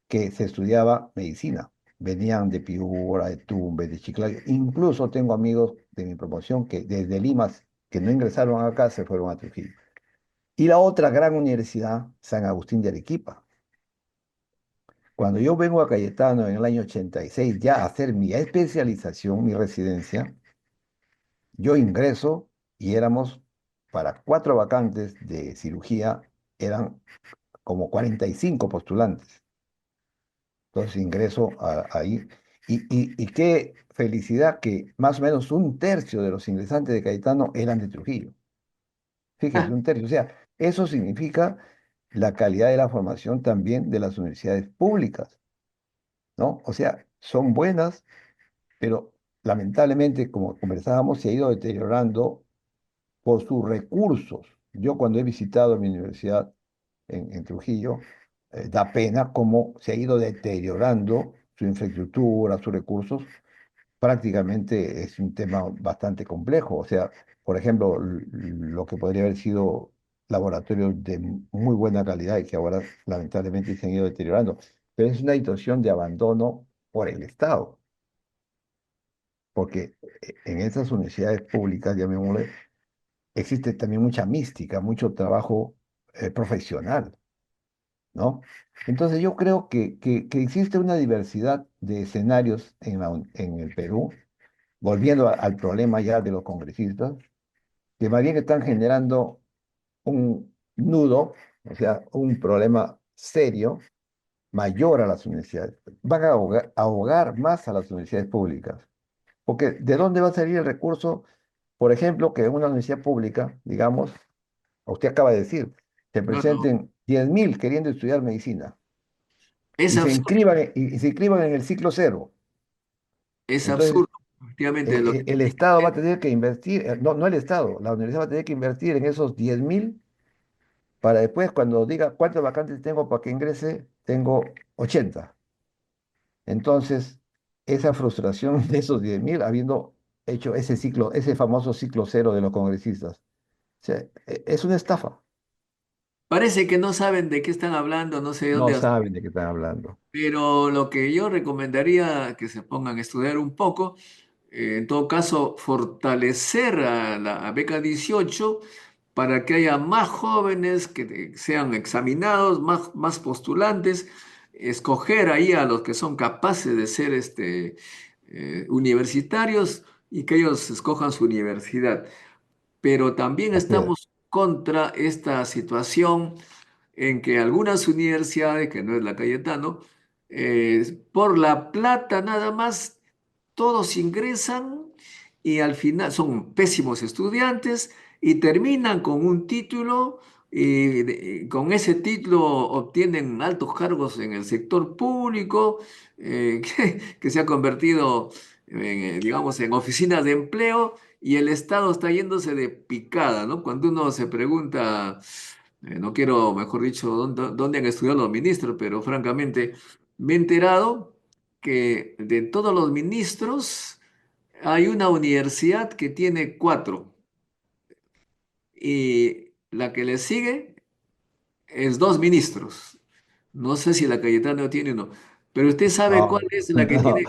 C: que se estudiaba medicina. Venían de Piura, de Tumbes, de Chiclayo. Incluso tengo amigos de mi promoción que desde Lima, que no ingresaron acá, se fueron a Trujillo. Y la otra gran universidad, San Agustín de Arequipa. Cuando yo vengo a Cayetano en el año 86 ya a hacer mi especialización, mi residencia, yo ingreso y éramos para 4 vacantes de cirugía, eran como 45 postulantes. Entonces ingreso ahí. Y qué felicidad que más o menos un tercio de los ingresantes de Cayetano eran de Trujillo. Fíjese,
B: Ah,
C: un tercio. O sea, eso significa la calidad de la formación también de las universidades públicas, ¿no? O sea, son buenas, pero lamentablemente, como conversábamos, se ha ido deteriorando por sus recursos. Yo cuando he visitado mi universidad en Trujillo, da pena cómo se ha ido deteriorando su infraestructura, sus recursos. Prácticamente es un tema bastante complejo. O sea, por ejemplo, lo que podría haber sido laboratorios de muy buena calidad y que ahora lamentablemente se han ido deteriorando. Pero es una situación de abandono por el Estado, porque en esas universidades públicas, llamémosle, existe también mucha mística, mucho trabajo profesional, ¿no? Entonces yo creo que existe una diversidad de escenarios en el Perú, volviendo al problema ya de los congresistas, que más bien están generando un nudo, o sea, un problema serio, mayor a las universidades. Van a ahogar más a las universidades públicas. Porque ¿de dónde va a salir el recurso? Por ejemplo, que en una universidad pública, digamos, usted acaba de decir, se
B: no, no,
C: presenten 10.000 queriendo estudiar medicina
B: es
C: y se
B: absurdo,
C: inscriban, y se inscriban en el ciclo cero.
B: es
C: Entonces,
B: absurdo, efectivamente, lo que
C: el Estado va a tener que invertir, no, no el Estado, la universidad va a tener que invertir en esos 10.000 para después, cuando diga cuántos vacantes tengo para que ingrese, tengo 80. Entonces, esa frustración de esos 10.000, habiendo hecho ese ciclo, ese famoso ciclo cero de los congresistas, o sea, es una estafa.
B: Parece que no saben de qué están hablando, no sé de
C: No
B: dónde.
C: saben de qué están hablando.
B: Pero lo que yo recomendaría que se pongan a estudiar un poco, en todo caso, fortalecer a la beca 18 para que haya más jóvenes que sean examinados, más postulantes, escoger ahí a los que son capaces de ser universitarios y que ellos escojan su universidad. Pero también
C: Así es.
B: estamos contra esta situación en que algunas universidades, que no es la Cayetano, por la plata nada más, todos ingresan y al final son pésimos estudiantes y terminan con un título y con ese título obtienen altos cargos en el sector público, que se ha convertido, digamos, en oficinas de empleo y el Estado está yéndose de picada, ¿no? Cuando uno se pregunta, no quiero, mejor dicho, dónde han estudiado los ministros, pero francamente me he enterado que de todos los ministros hay una universidad que tiene cuatro y la que le sigue es dos ministros. No sé si la Cayetano tiene uno, pero usted sabe cuál
C: No,
B: es la que
C: no,
B: tiene.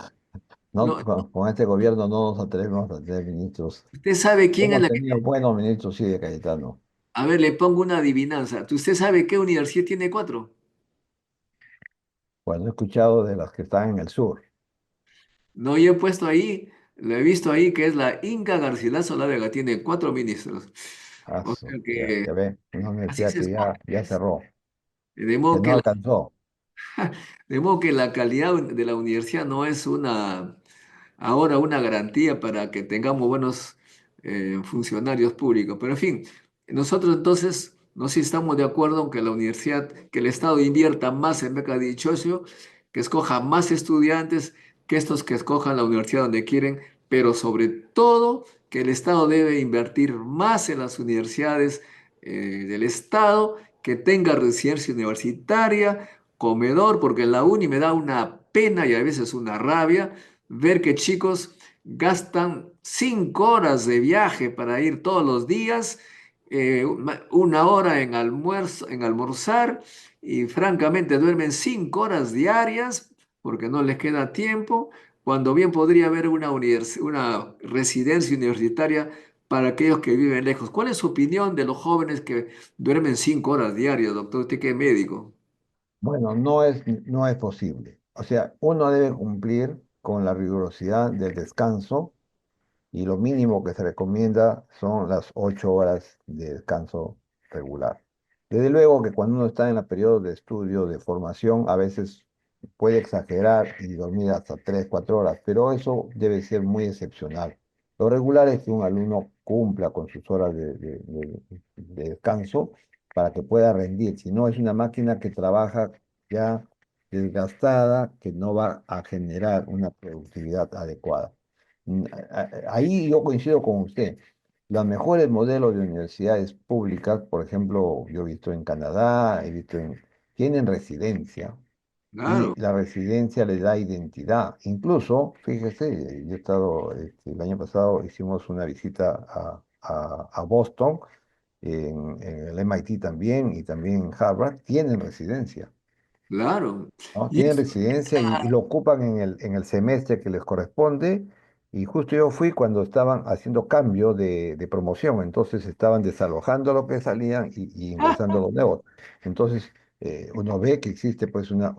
C: no,
B: No,
C: con este gobierno no nos atrevemos a tener ministros.
B: usted sabe quién es
C: Hemos
B: la que
C: tenido
B: tiene.
C: buenos ministros, sí, de Cayetano.
B: A ver, le pongo una adivinanza. ¿Usted sabe qué universidad tiene cuatro?
C: Bueno, he escuchado de las que están en el sur.
B: No, yo he puesto ahí, lo he visto ahí que es la Inca Garcilaso La Vega, tiene cuatro ministros. O sea
C: Ya,
B: que
C: ya ve, una
B: así
C: universidad
B: se
C: que
B: escoge,
C: ya
B: pues.
C: cerró,
B: De
C: que
B: modo
C: no
B: que
C: alcanzó.
B: de modo que la calidad de la universidad no es ahora una garantía para que tengamos buenos funcionarios públicos. Pero en fin, nosotros entonces, no sé si estamos de acuerdo en que la universidad, que el Estado invierta más en beca 18, que escoja más estudiantes, que estos que escojan la universidad donde quieren, pero sobre todo que el Estado debe invertir más en las universidades del Estado, que tenga residencia universitaria, comedor, porque en la uni me da una pena y a veces una rabia ver que chicos gastan 5 horas de viaje para ir todos los días, una hora en almuerzo, en almorzar, y francamente duermen 5 horas diarias porque no les queda tiempo, cuando bien podría haber una residencia universitaria para aquellos que viven lejos. ¿Cuál es su opinión de los jóvenes que duermen 5 horas diarias, doctor? Usted que es médico.
C: Bueno, no es posible. O sea, uno debe cumplir con la rigurosidad del descanso y lo mínimo que se recomienda son las 8 horas de descanso regular. Desde luego que cuando uno está en el periodo de estudio, de formación, a veces puede exagerar y dormir hasta 3, 4 horas, pero eso debe ser muy excepcional. Lo regular es que un alumno cumpla con sus horas de descanso para que pueda rendir. Si no, es una máquina que trabaja ya desgastada, que no va a generar una productividad adecuada. Ahí yo coincido con usted. Los mejores modelos de universidades públicas, por ejemplo, yo he visto en Canadá, tienen residencia
B: Claro,
C: y la residencia le da identidad. Incluso, fíjese, yo he estado, el año pasado hicimos una visita a Boston, en el MIT también y también en Harvard, tienen residencia.
B: claro.
C: ¿No?
B: Y
C: Tienen
B: eso,
C: residencia y lo ocupan en el semestre que les corresponde. Y justo yo fui cuando estaban haciendo cambio de promoción, entonces estaban desalojando lo que salían y ingresando los nuevos. Entonces, uno ve que existe pues una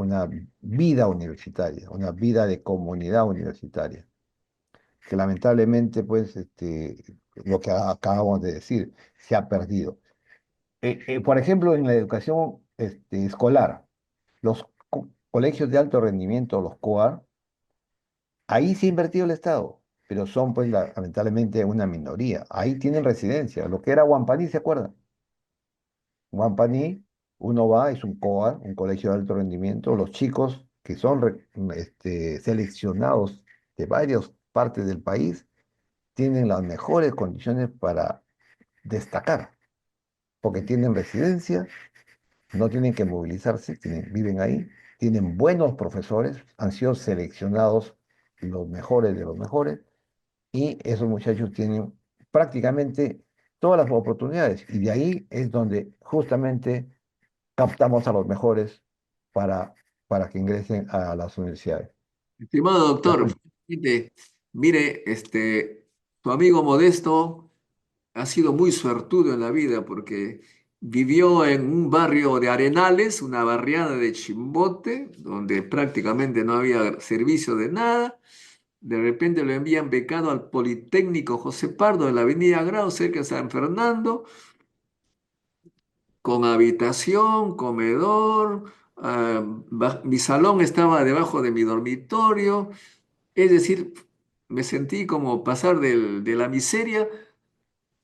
C: vida universitaria, una vida de comunidad universitaria, que lamentablemente pues lo que acabamos de decir se ha perdido. Por ejemplo, en la educación escolar, los colegios de alto rendimiento, los COAR, ahí sí ha invertido el Estado, pero son pues lamentablemente una minoría. Ahí tienen residencia. Lo que era Huampaní, ¿se acuerdan? Huampaní, uno va, es un COAR, un colegio de alto rendimiento. Los chicos que son seleccionados de varias partes del país tienen las mejores condiciones para destacar, porque tienen residencia, no tienen que movilizarse, viven ahí, tienen buenos profesores, han sido seleccionados los mejores de los mejores y esos muchachos tienen prácticamente todas las oportunidades y de ahí es donde justamente captamos a los mejores para, para que ingresen a las universidades.
B: Estimado
C: ¿Te das
B: doctor,
C: cuenta?
B: mire, tu amigo Modesto ha sido muy suertudo en la vida porque vivió en un barrio de Arenales, una barriada de Chimbote, donde prácticamente no había servicio de nada. De repente lo envían becado al Politécnico José Pardo de la Avenida Grau, cerca de San Fernando, con habitación, comedor. Mi salón estaba debajo de mi dormitorio. Es decir, me sentí como pasar de la miseria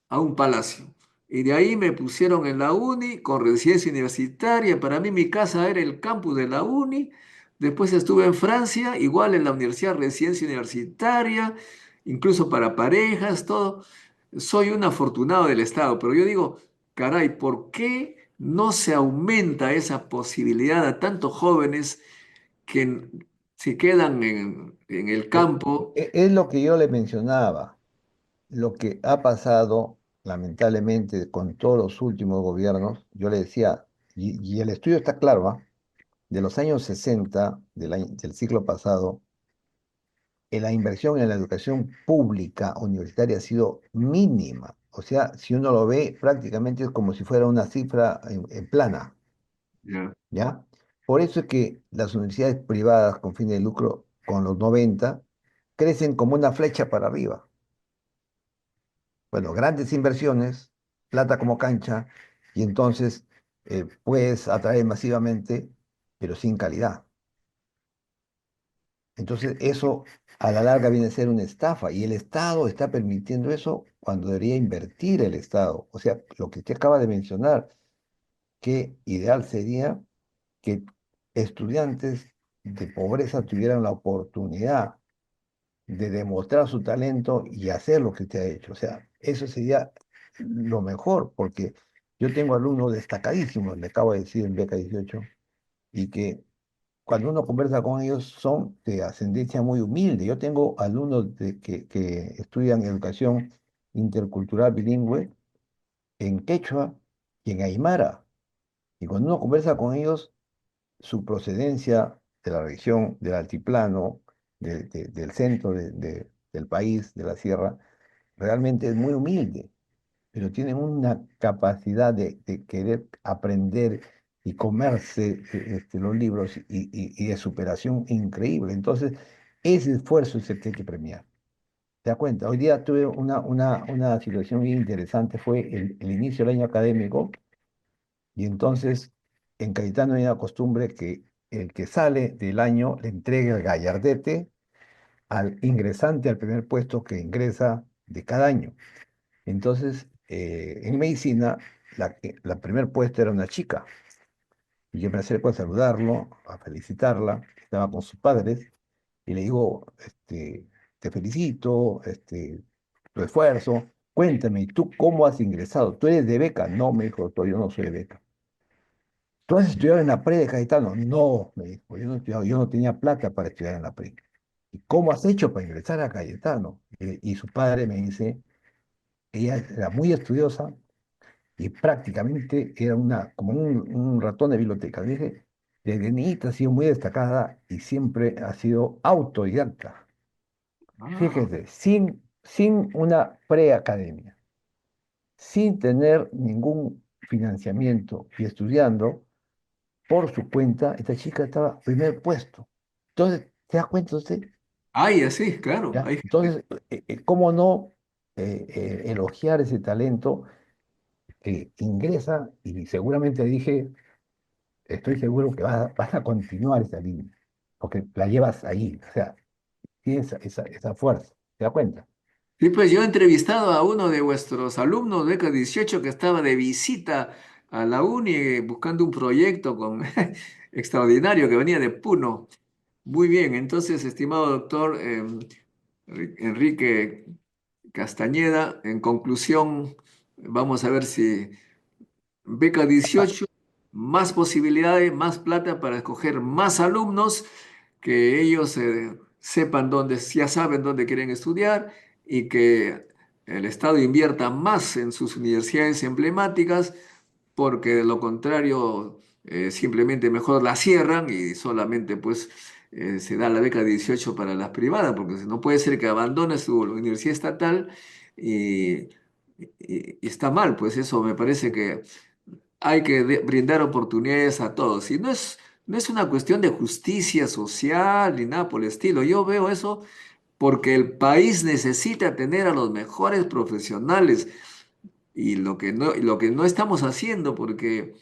B: a un palacio. Y de ahí me pusieron en la uni con residencia universitaria. Para mí mi casa era el campus de la uni. Después estuve en Francia, igual en la universidad residencia universitaria, incluso para parejas, todo. Soy un afortunado del Estado, pero yo digo, caray, ¿por qué no se aumenta esa posibilidad a tantos jóvenes que se quedan en el
C: Eh,
B: campo?
C: Es lo que yo le mencionaba, lo que ha pasado lamentablemente con todos los últimos gobiernos. Yo le decía, y el estudio está claro, ¿ah? De los años 60 del siglo pasado, la inversión en la educación pública universitaria ha sido mínima. O sea, si uno lo ve, prácticamente es como si fuera una cifra en plana,
B: Ya.
C: ¿ya? Por eso es que las universidades privadas con fines de lucro, con los 90 crecen como una flecha para arriba. Bueno, grandes inversiones, plata como cancha, y entonces puedes atraer masivamente, pero sin calidad. Entonces, eso a la larga viene a ser una estafa y el Estado está permitiendo eso cuando debería invertir el Estado. O sea, lo que usted acaba de mencionar, qué ideal sería que estudiantes de pobreza tuvieran la oportunidad de demostrar su talento y hacer lo que usted ha hecho. O sea, eso sería lo mejor, porque yo tengo alumnos destacadísimos, le acabo de decir en Beca 18, y que cuando uno conversa con ellos son de ascendencia muy humilde. Yo tengo alumnos que estudian educación intercultural bilingüe en quechua y en aymara. Y cuando uno conversa con ellos, su procedencia de la región del altiplano, del centro del país, de la sierra, realmente es muy humilde, pero tienen una capacidad de querer aprender y comerse los libros y de superación increíble. Entonces, ese esfuerzo es el que hay que premiar. ¿Te das cuenta? Hoy día tuve una situación bien interesante, fue el inicio del año académico, y entonces en Cayetano hay una costumbre que el que sale del año le entrega el gallardete al ingresante al primer puesto que ingresa de cada año. Entonces, en medicina, la primer puesta era una chica. Y yo me acerco a saludarlo, a felicitarla. Estaba con sus padres. Y le digo, te felicito, tu esfuerzo. Cuéntame, ¿y tú cómo has ingresado? ¿Tú eres de beca? No, me dijo, doctor, yo no soy de beca. ¿Tú has estudiado en la pre de Cayetano? No, me dijo, yo no he estudiado, yo no tenía plata para estudiar en la pre. ¿Y cómo has hecho para ingresar a Cayetano? Y su padre me dice, ella era muy estudiosa, y prácticamente era como un ratón de biblioteca. Dije, desde niñita ha sido muy destacada y siempre ha sido autodidacta.
B: Ah,
C: Fíjese, sin una preacademia, sin tener ningún financiamiento y estudiando por su cuenta, esta chica estaba primer puesto. Entonces, ¿se da cuenta usted?
B: ay, así, claro.
C: ¿Ya? Entonces, ¿cómo no elogiar ese talento que ingresa y seguramente dije, estoy seguro que vas a continuar esa línea, porque la llevas ahí, o sea, tienes esa fuerza, ¿te das cuenta?
B: Sí, pues yo he entrevistado a uno de vuestros alumnos, Beca 18, que estaba de visita a la uni buscando un proyecto extraordinario que venía de Puno. Muy bien, entonces, estimado doctor Enrique Castañeda, en conclusión, vamos a ver si Beca
C: Ah,
B: 18, más posibilidades, más plata para escoger más alumnos, que ellos sepan dónde, ya saben dónde quieren estudiar y que el Estado invierta más en sus universidades emblemáticas, porque de lo contrario simplemente mejor la cierran y solamente pues se da la beca 18 para las privadas, porque no puede ser que abandones su universidad estatal y, y está mal, pues eso me parece que hay que brindar oportunidades a todos. Y no es una cuestión de justicia social ni nada por el estilo. Yo veo eso porque el país necesita tener a los mejores profesionales y lo que no estamos haciendo porque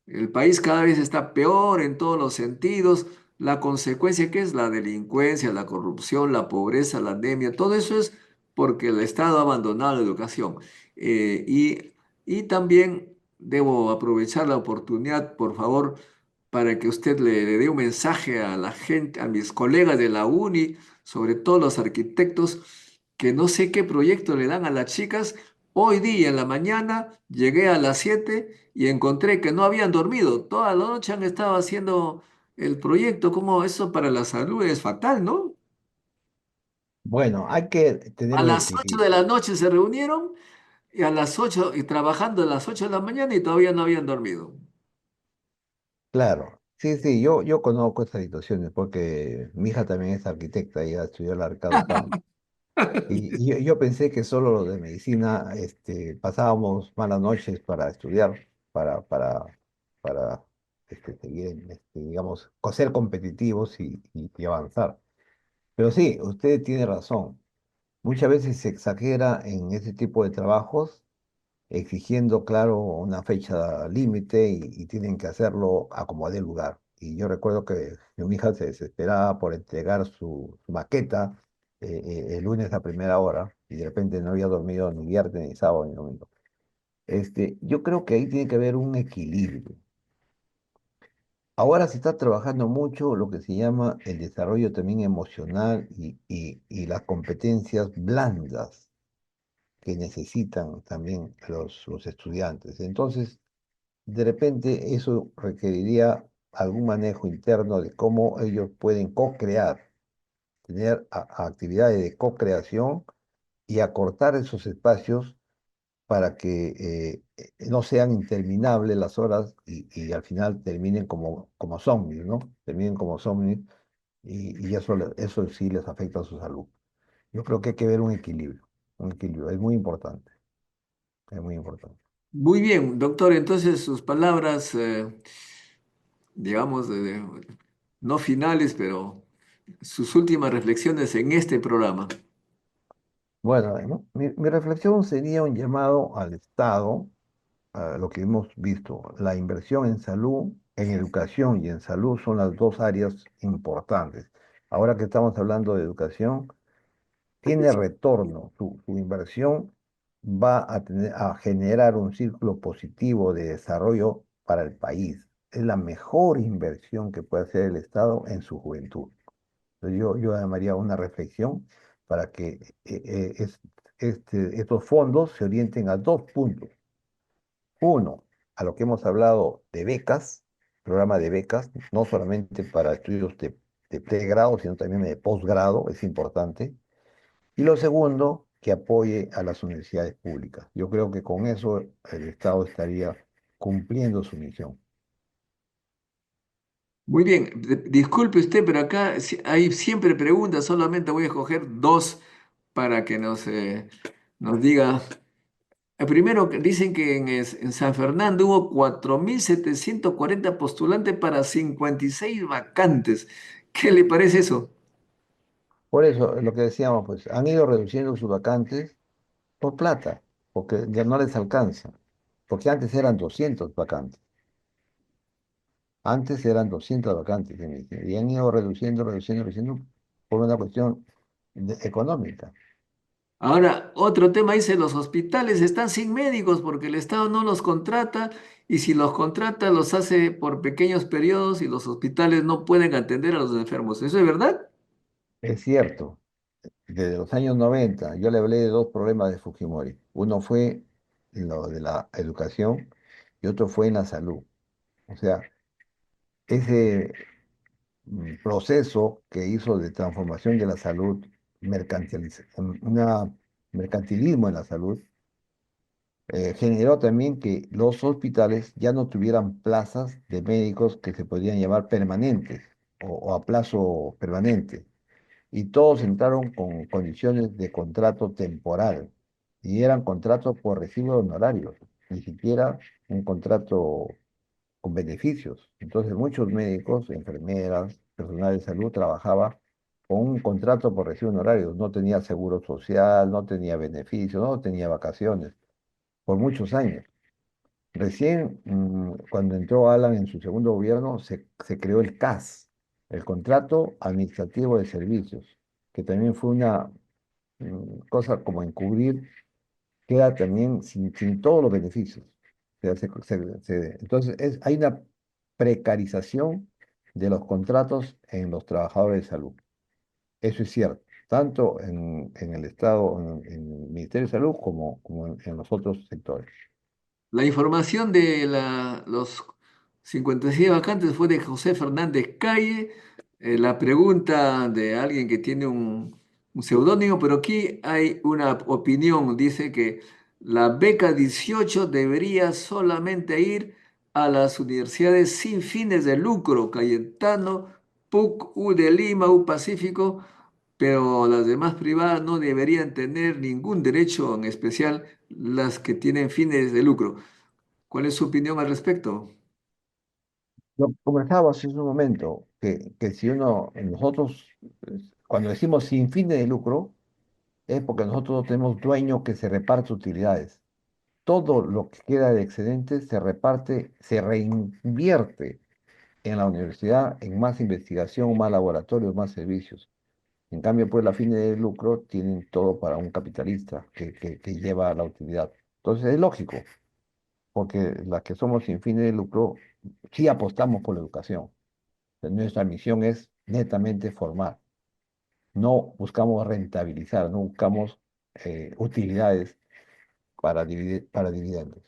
B: el país cada vez está peor en todos los sentidos. La consecuencia que es la delincuencia, la corrupción, la pobreza, la anemia, todo eso es porque el Estado ha abandonado la educación. Y también debo aprovechar la oportunidad, por favor, para que usted le dé un mensaje a la gente, a mis colegas de la uni, sobre todo los arquitectos, que no sé qué proyecto le dan a las chicas. Hoy día en la mañana llegué a las 7 y encontré que no habían dormido. Toda la noche han estado haciendo el proyecto. ¿Cómo eso para la salud es fatal, no?
C: Bueno, hay que tener
B: A
C: un
B: las 8 de
C: equilibrio.
B: la noche se reunieron y a las 8 y trabajando a las 8 de la mañana y todavía no habían dormido.
C: Claro, sí, sí, yo conozco estas situaciones porque mi hija también es arquitecta, ella estudió el Arcado. Y yo pensé que solo los de medicina pasábamos malas noches para estudiar, para seguir, digamos, ser competitivos y avanzar. Pero sí, usted tiene razón. Muchas veces se exagera en ese tipo de trabajos, exigiendo, claro, una fecha límite y tienen que hacerlo a como dé lugar. Y yo recuerdo que mi hija se desesperaba por entregar su maqueta el lunes a primera hora y de repente no había dormido ni viernes, ni sábado, ni domingo. Yo creo que ahí tiene que haber un equilibrio. Ahora se está trabajando mucho lo que se llama el desarrollo también emocional y las competencias blandas que necesitan también los estudiantes. Entonces, de repente eso requeriría algún manejo interno de cómo ellos pueden co-crear, tener actividades de co-creación y acortar esos espacios para que no sean interminables las horas y al final terminen como zombies, ¿no? Terminen como zombies y eso sí les afecta a su salud. Yo creo que hay que ver un equilibrio, es muy importante, es muy importante.
B: Muy bien, doctor. Entonces sus palabras, digamos, no finales, pero sus últimas reflexiones en este programa.
C: Bueno, ¿no? Mi reflexión sería un llamado al Estado, a lo que hemos visto. La inversión en salud, en educación y en salud son las dos áreas importantes. Ahora que estamos hablando de educación, tiene retorno. Su inversión va a generar un círculo positivo de desarrollo para el país. Es la mejor inversión que puede hacer el Estado en su juventud. Entonces yo llamaría una reflexión para que estos fondos se orienten a dos puntos. Uno, a lo que hemos hablado de becas, programa de becas, no solamente para estudios de pregrado, sino también de posgrado, es importante. Y lo segundo, que apoye a las universidades públicas. Yo creo que con eso el Estado estaría cumpliendo su misión.
B: Muy bien, disculpe usted, pero acá hay siempre preguntas, solamente voy a escoger dos para que nos diga. Primero, que dicen que en San Fernando hubo 4.740 postulantes para 56 vacantes. ¿Qué le parece eso?
C: Por eso, lo que decíamos, pues han ido reduciendo sus vacantes por plata, porque ya no les alcanza, porque antes eran 200 vacantes, antes eran 200 vacantes en medicina, y han ido reduciendo por una cuestión económica.
B: Ahora, otro tema dice, los hospitales están sin médicos porque el Estado no los contrata y si los contrata los hace por pequeños periodos y los hospitales no pueden atender a los enfermos. ¿Eso es verdad?
C: Es cierto, desde los años 90 yo le hablé de dos problemas de Fujimori. Uno fue lo de la educación y otro fue en la salud. O sea, ese proceso que hizo de transformación de la salud, un mercantilismo en la salud, generó también que los hospitales ya no tuvieran plazas de médicos que se podían llamar permanentes o a plazo permanente. Y todos entraron con condiciones de contrato temporal y eran contratos por recibo de honorarios, ni siquiera un contrato con beneficios. Entonces muchos médicos, enfermeras, personal de salud trabajaba con un contrato por recibo de honorarios, no tenía seguro social, no tenía beneficios, no tenía vacaciones, por muchos años. Recién, cuando entró Alan en su segundo gobierno, se creó el CAS, el Contrato Administrativo de Servicios, que también fue una cosa como encubrir, queda también sin todos los beneficios. O sea, entonces, hay una precarización de los contratos en los trabajadores de salud. Eso es cierto, tanto en el Estado, en el Ministerio de Salud, como en los otros sectores.
B: La información de los 56 vacantes fue de José Fernández Calle. La pregunta de alguien que tiene un seudónimo, pero aquí hay una opinión. Dice que la beca 18 debería solamente ir a las universidades sin fines de lucro, Cayetano, PUC, U de Lima, U Pacífico, pero las demás privadas no deberían tener ningún derecho, en especial las que tienen fines de lucro. ¿Cuál es su opinión al respecto?
C: Lo conversábamos hace un momento, que si nosotros, cuando decimos sin fines de lucro, es porque nosotros no tenemos dueño que se reparte utilidades. Todo lo que queda de excedente se reparte, se reinvierte en la universidad, en más investigación, más laboratorios, más servicios. En cambio, pues, la fines de lucro tienen todo para un capitalista que lleva la utilidad. Entonces, es lógico, porque las que somos sin fines de lucro, sí apostamos por la educación. Nuestra misión es netamente formar. No buscamos rentabilizar, no buscamos utilidades para dividendos.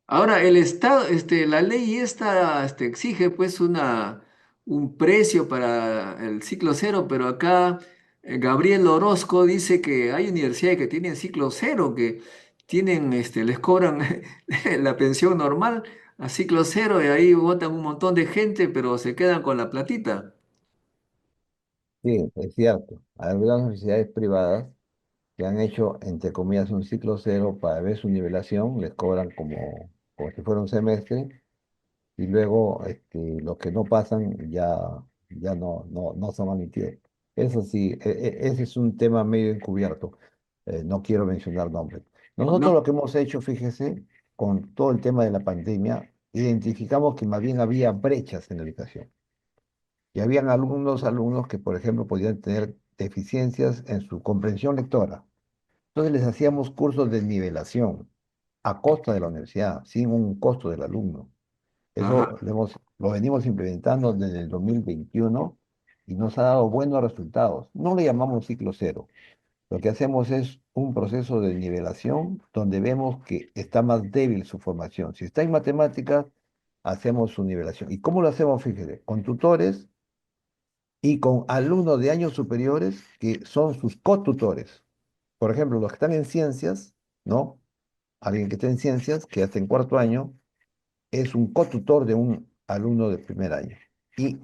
B: Ahora, el Estado, la ley esta, exige pues un precio para el ciclo cero, pero acá Gabriel Orozco dice que hay universidades que tienen ciclo cero, que tienen, les cobran la pensión normal a ciclo cero y ahí votan un montón de gente, pero se quedan con la platita.
C: Sí, es cierto. Hay algunas universidades privadas que han hecho, entre comillas, un ciclo cero para ver su nivelación, les cobran como si fuera un semestre, y luego los que no pasan ya no son admitidos. Eso sí, ese es un tema medio encubierto. No quiero mencionar nombres. Nosotros
B: No,
C: lo que hemos hecho, fíjese, con todo el tema de la pandemia, identificamos que más bien había brechas en la educación. Y habían alumnos que, por ejemplo, podían tener deficiencias en su comprensión lectora. Entonces les hacíamos cursos de nivelación a costa de la universidad, sin un costo del alumno.
B: ajá.
C: Eso lo venimos implementando desde el 2021 y nos ha dado buenos resultados. No le llamamos ciclo cero. Lo que hacemos es un proceso de nivelación donde vemos que está más débil su formación. Si está en matemáticas, hacemos su nivelación. ¿Y cómo lo hacemos? Fíjese, con tutores y con alumnos de años superiores que son sus cotutores. Por ejemplo, los que están en ciencias, ¿no? Alguien que está en ciencias, que hasta en cuarto año, es un cotutor de un alumno de primer año. Y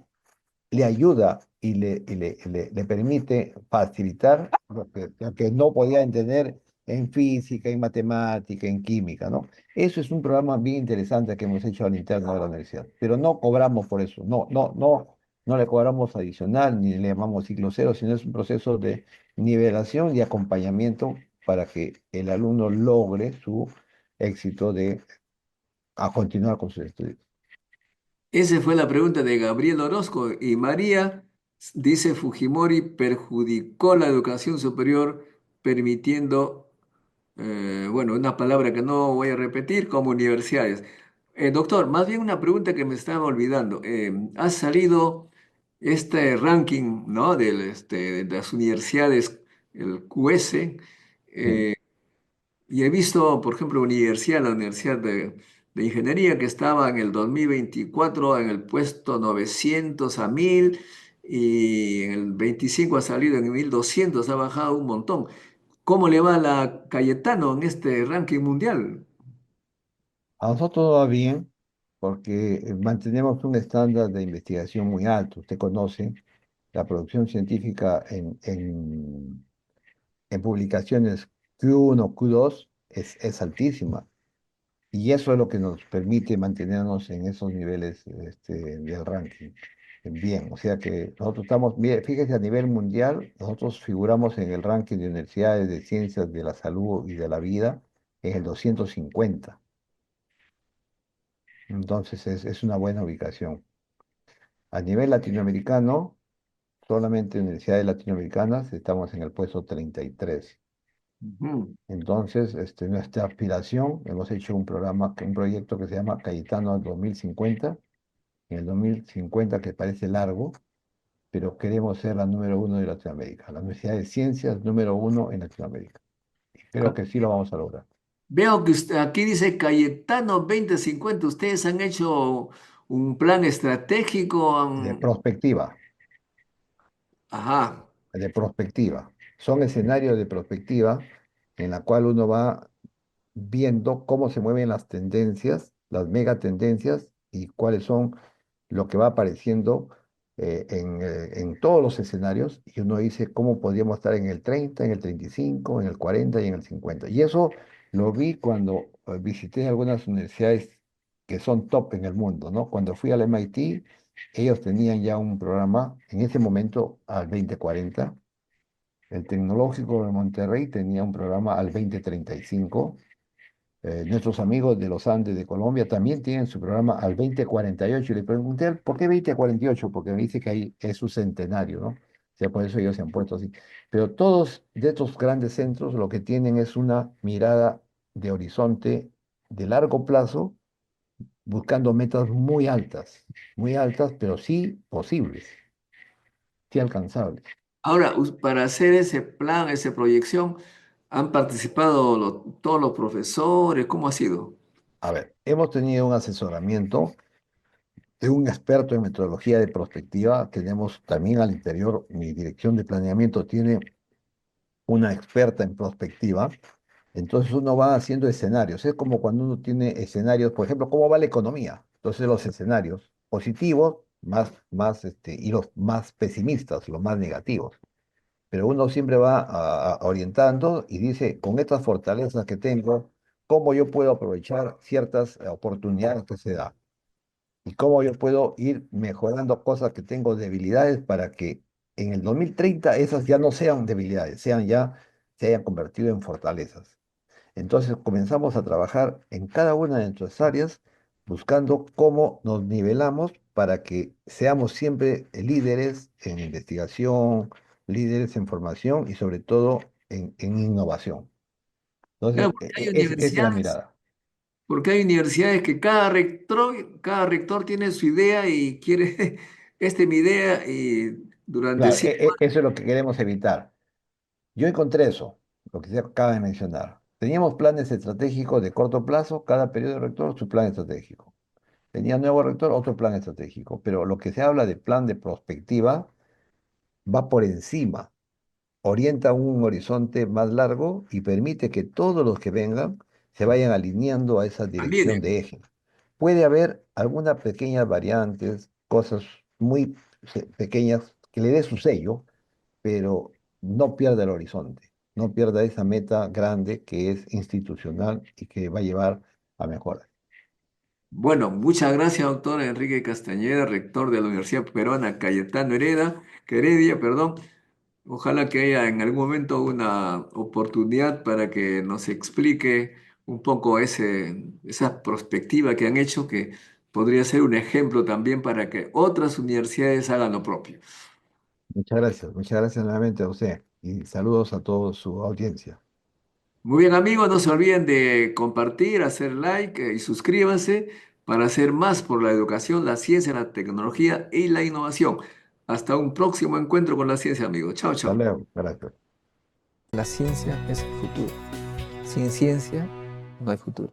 C: le ayuda y le permite facilitar lo que no podía entender en física, en matemática, en química, ¿no? Eso es un programa bien interesante que hemos hecho al interno de la universidad, pero no cobramos por eso, no le cobramos adicional ni le llamamos ciclo cero, sino es un proceso de nivelación y acompañamiento para que el alumno logre su éxito a continuar con sus estudios.
B: Esa fue la pregunta de Gabriel Orozco. Y María dice Fujimori perjudicó la educación superior permitiendo, bueno, una palabra que no voy a repetir, como universidades. Doctor, más bien una pregunta que me estaba olvidando. Ha salido este ranking, ¿no? De las universidades, el QS.
C: Sí,
B: Y he visto, por ejemplo, la Universidad de Ingeniería, que estaba en el 2024 en el puesto 900 a 1000 y en el 25 ha salido en 1200, ha bajado un montón. ¿Cómo le va a la Cayetano en este ranking mundial?
C: A nosotros va bien porque mantenemos un estándar de investigación muy alto. Usted conoce la producción científica en publicaciones Q1, Q2 es altísima. Y eso es lo que nos permite mantenernos en esos niveles del ranking. Bien, o sea que nosotros estamos, bien, fíjese, a nivel mundial, nosotros figuramos en el ranking de universidades de ciencias de la salud y de la vida en el 250. Entonces es una buena ubicación. A nivel latinoamericano, solamente universidades latinoamericanas estamos en el puesto 33.
B: Ujú.
C: Entonces, nuestra aspiración, hemos hecho un programa, un proyecto que se llama Cayetano al 2050. En el 2050, que parece largo, pero queremos ser la número uno de Latinoamérica, la Universidad de Ciencias número uno en Latinoamérica. Creo que sí lo vamos a lograr.
B: Veo que aquí dice Cayetano 2050. ¿Ustedes han hecho un plan estratégico?
C: De prospectiva,
B: Ajá.
C: de prospectiva. Son escenarios de prospectiva en la cual uno va viendo cómo se mueven las tendencias, las megatendencias y cuáles son lo que va apareciendo en todos los escenarios. Y uno dice cómo podríamos estar en el 30, en el 35, en el 40 y en el 50. Y eso lo vi cuando visité algunas universidades que son top en el mundo, ¿no? Cuando fui al MIT, ellos tenían ya un programa en ese momento al 2040. El Tecnológico de Monterrey tenía un programa al 2035. Nuestros amigos de los Andes de Colombia también tienen su programa al 2048. Y le pregunté, ¿por qué 2048? Porque me dice que ahí es su centenario, ¿no? O sea, por eso ellos se han puesto así. Pero todos de estos grandes centros lo que tienen es una mirada de horizonte de largo plazo, buscando metas muy altas, pero sí posibles, sí alcanzables.
B: Ahora, para hacer ese plan, esa proyección, ¿han participado todos los profesores? ¿Cómo ha sido?
C: A ver, hemos tenido un asesoramiento de un experto en metodología de prospectiva. Tenemos también al interior, mi dirección de planeamiento tiene una experta en prospectiva. Entonces uno va haciendo escenarios. Es como cuando uno tiene escenarios, por ejemplo, ¿cómo va la economía? Entonces los escenarios positivos, y los más pesimistas, los más negativos. Pero uno siempre va orientando y dice, con estas fortalezas que tengo, ¿cómo yo puedo aprovechar ciertas oportunidades que se dan? Y cómo yo puedo ir mejorando cosas que tengo debilidades para que en el 2030 esas ya no sean debilidades, se hayan convertido en fortalezas. Entonces comenzamos a trabajar en cada una de nuestras áreas, buscando cómo nos nivelamos para que seamos siempre líderes en investigación, líderes en formación y sobre todo en innovación.
B: Claro,
C: Entonces, esa es la mirada.
B: porque hay universidades que cada rector tiene su idea y quiere, esta es mi idea, y durante
C: Claro,
B: 5 años.
C: eso es lo que queremos evitar. Yo encontré eso, lo que se acaba de mencionar. Teníamos planes estratégicos de corto plazo, cada periodo de rector su plan estratégico. Tenía nuevo rector, otro plan estratégico. Pero lo que se habla de plan de prospectiva va por encima, orienta un horizonte más largo y permite que todos los que vengan se vayan alineando a esa dirección
B: También.
C: de eje. Puede haber algunas pequeñas variantes, cosas muy pequeñas que le dé su sello, pero no pierda el horizonte, no pierda esa meta grande que es institucional y que va a llevar a mejoras.
B: Bueno, muchas gracias, doctor Enrique Castañeda, rector de la Universidad Peruana Cayetano Heredia, perdón. Ojalá que haya en algún momento una oportunidad para que nos explique un poco esa perspectiva que han hecho, que podría ser un ejemplo también para que otras universidades hagan lo propio.
C: Muchas gracias nuevamente a usted y saludos a toda su audiencia.
B: Muy bien, amigos, no se olviden de compartir, hacer like y suscríbanse para hacer más por la educación, la ciencia, la tecnología y la innovación. Hasta un próximo encuentro con la ciencia, amigos. Chao,
C: Hasta
B: chao.
C: luego. Gracias.
A: La ciencia es el futuro. Sin ciencia no hay futuro.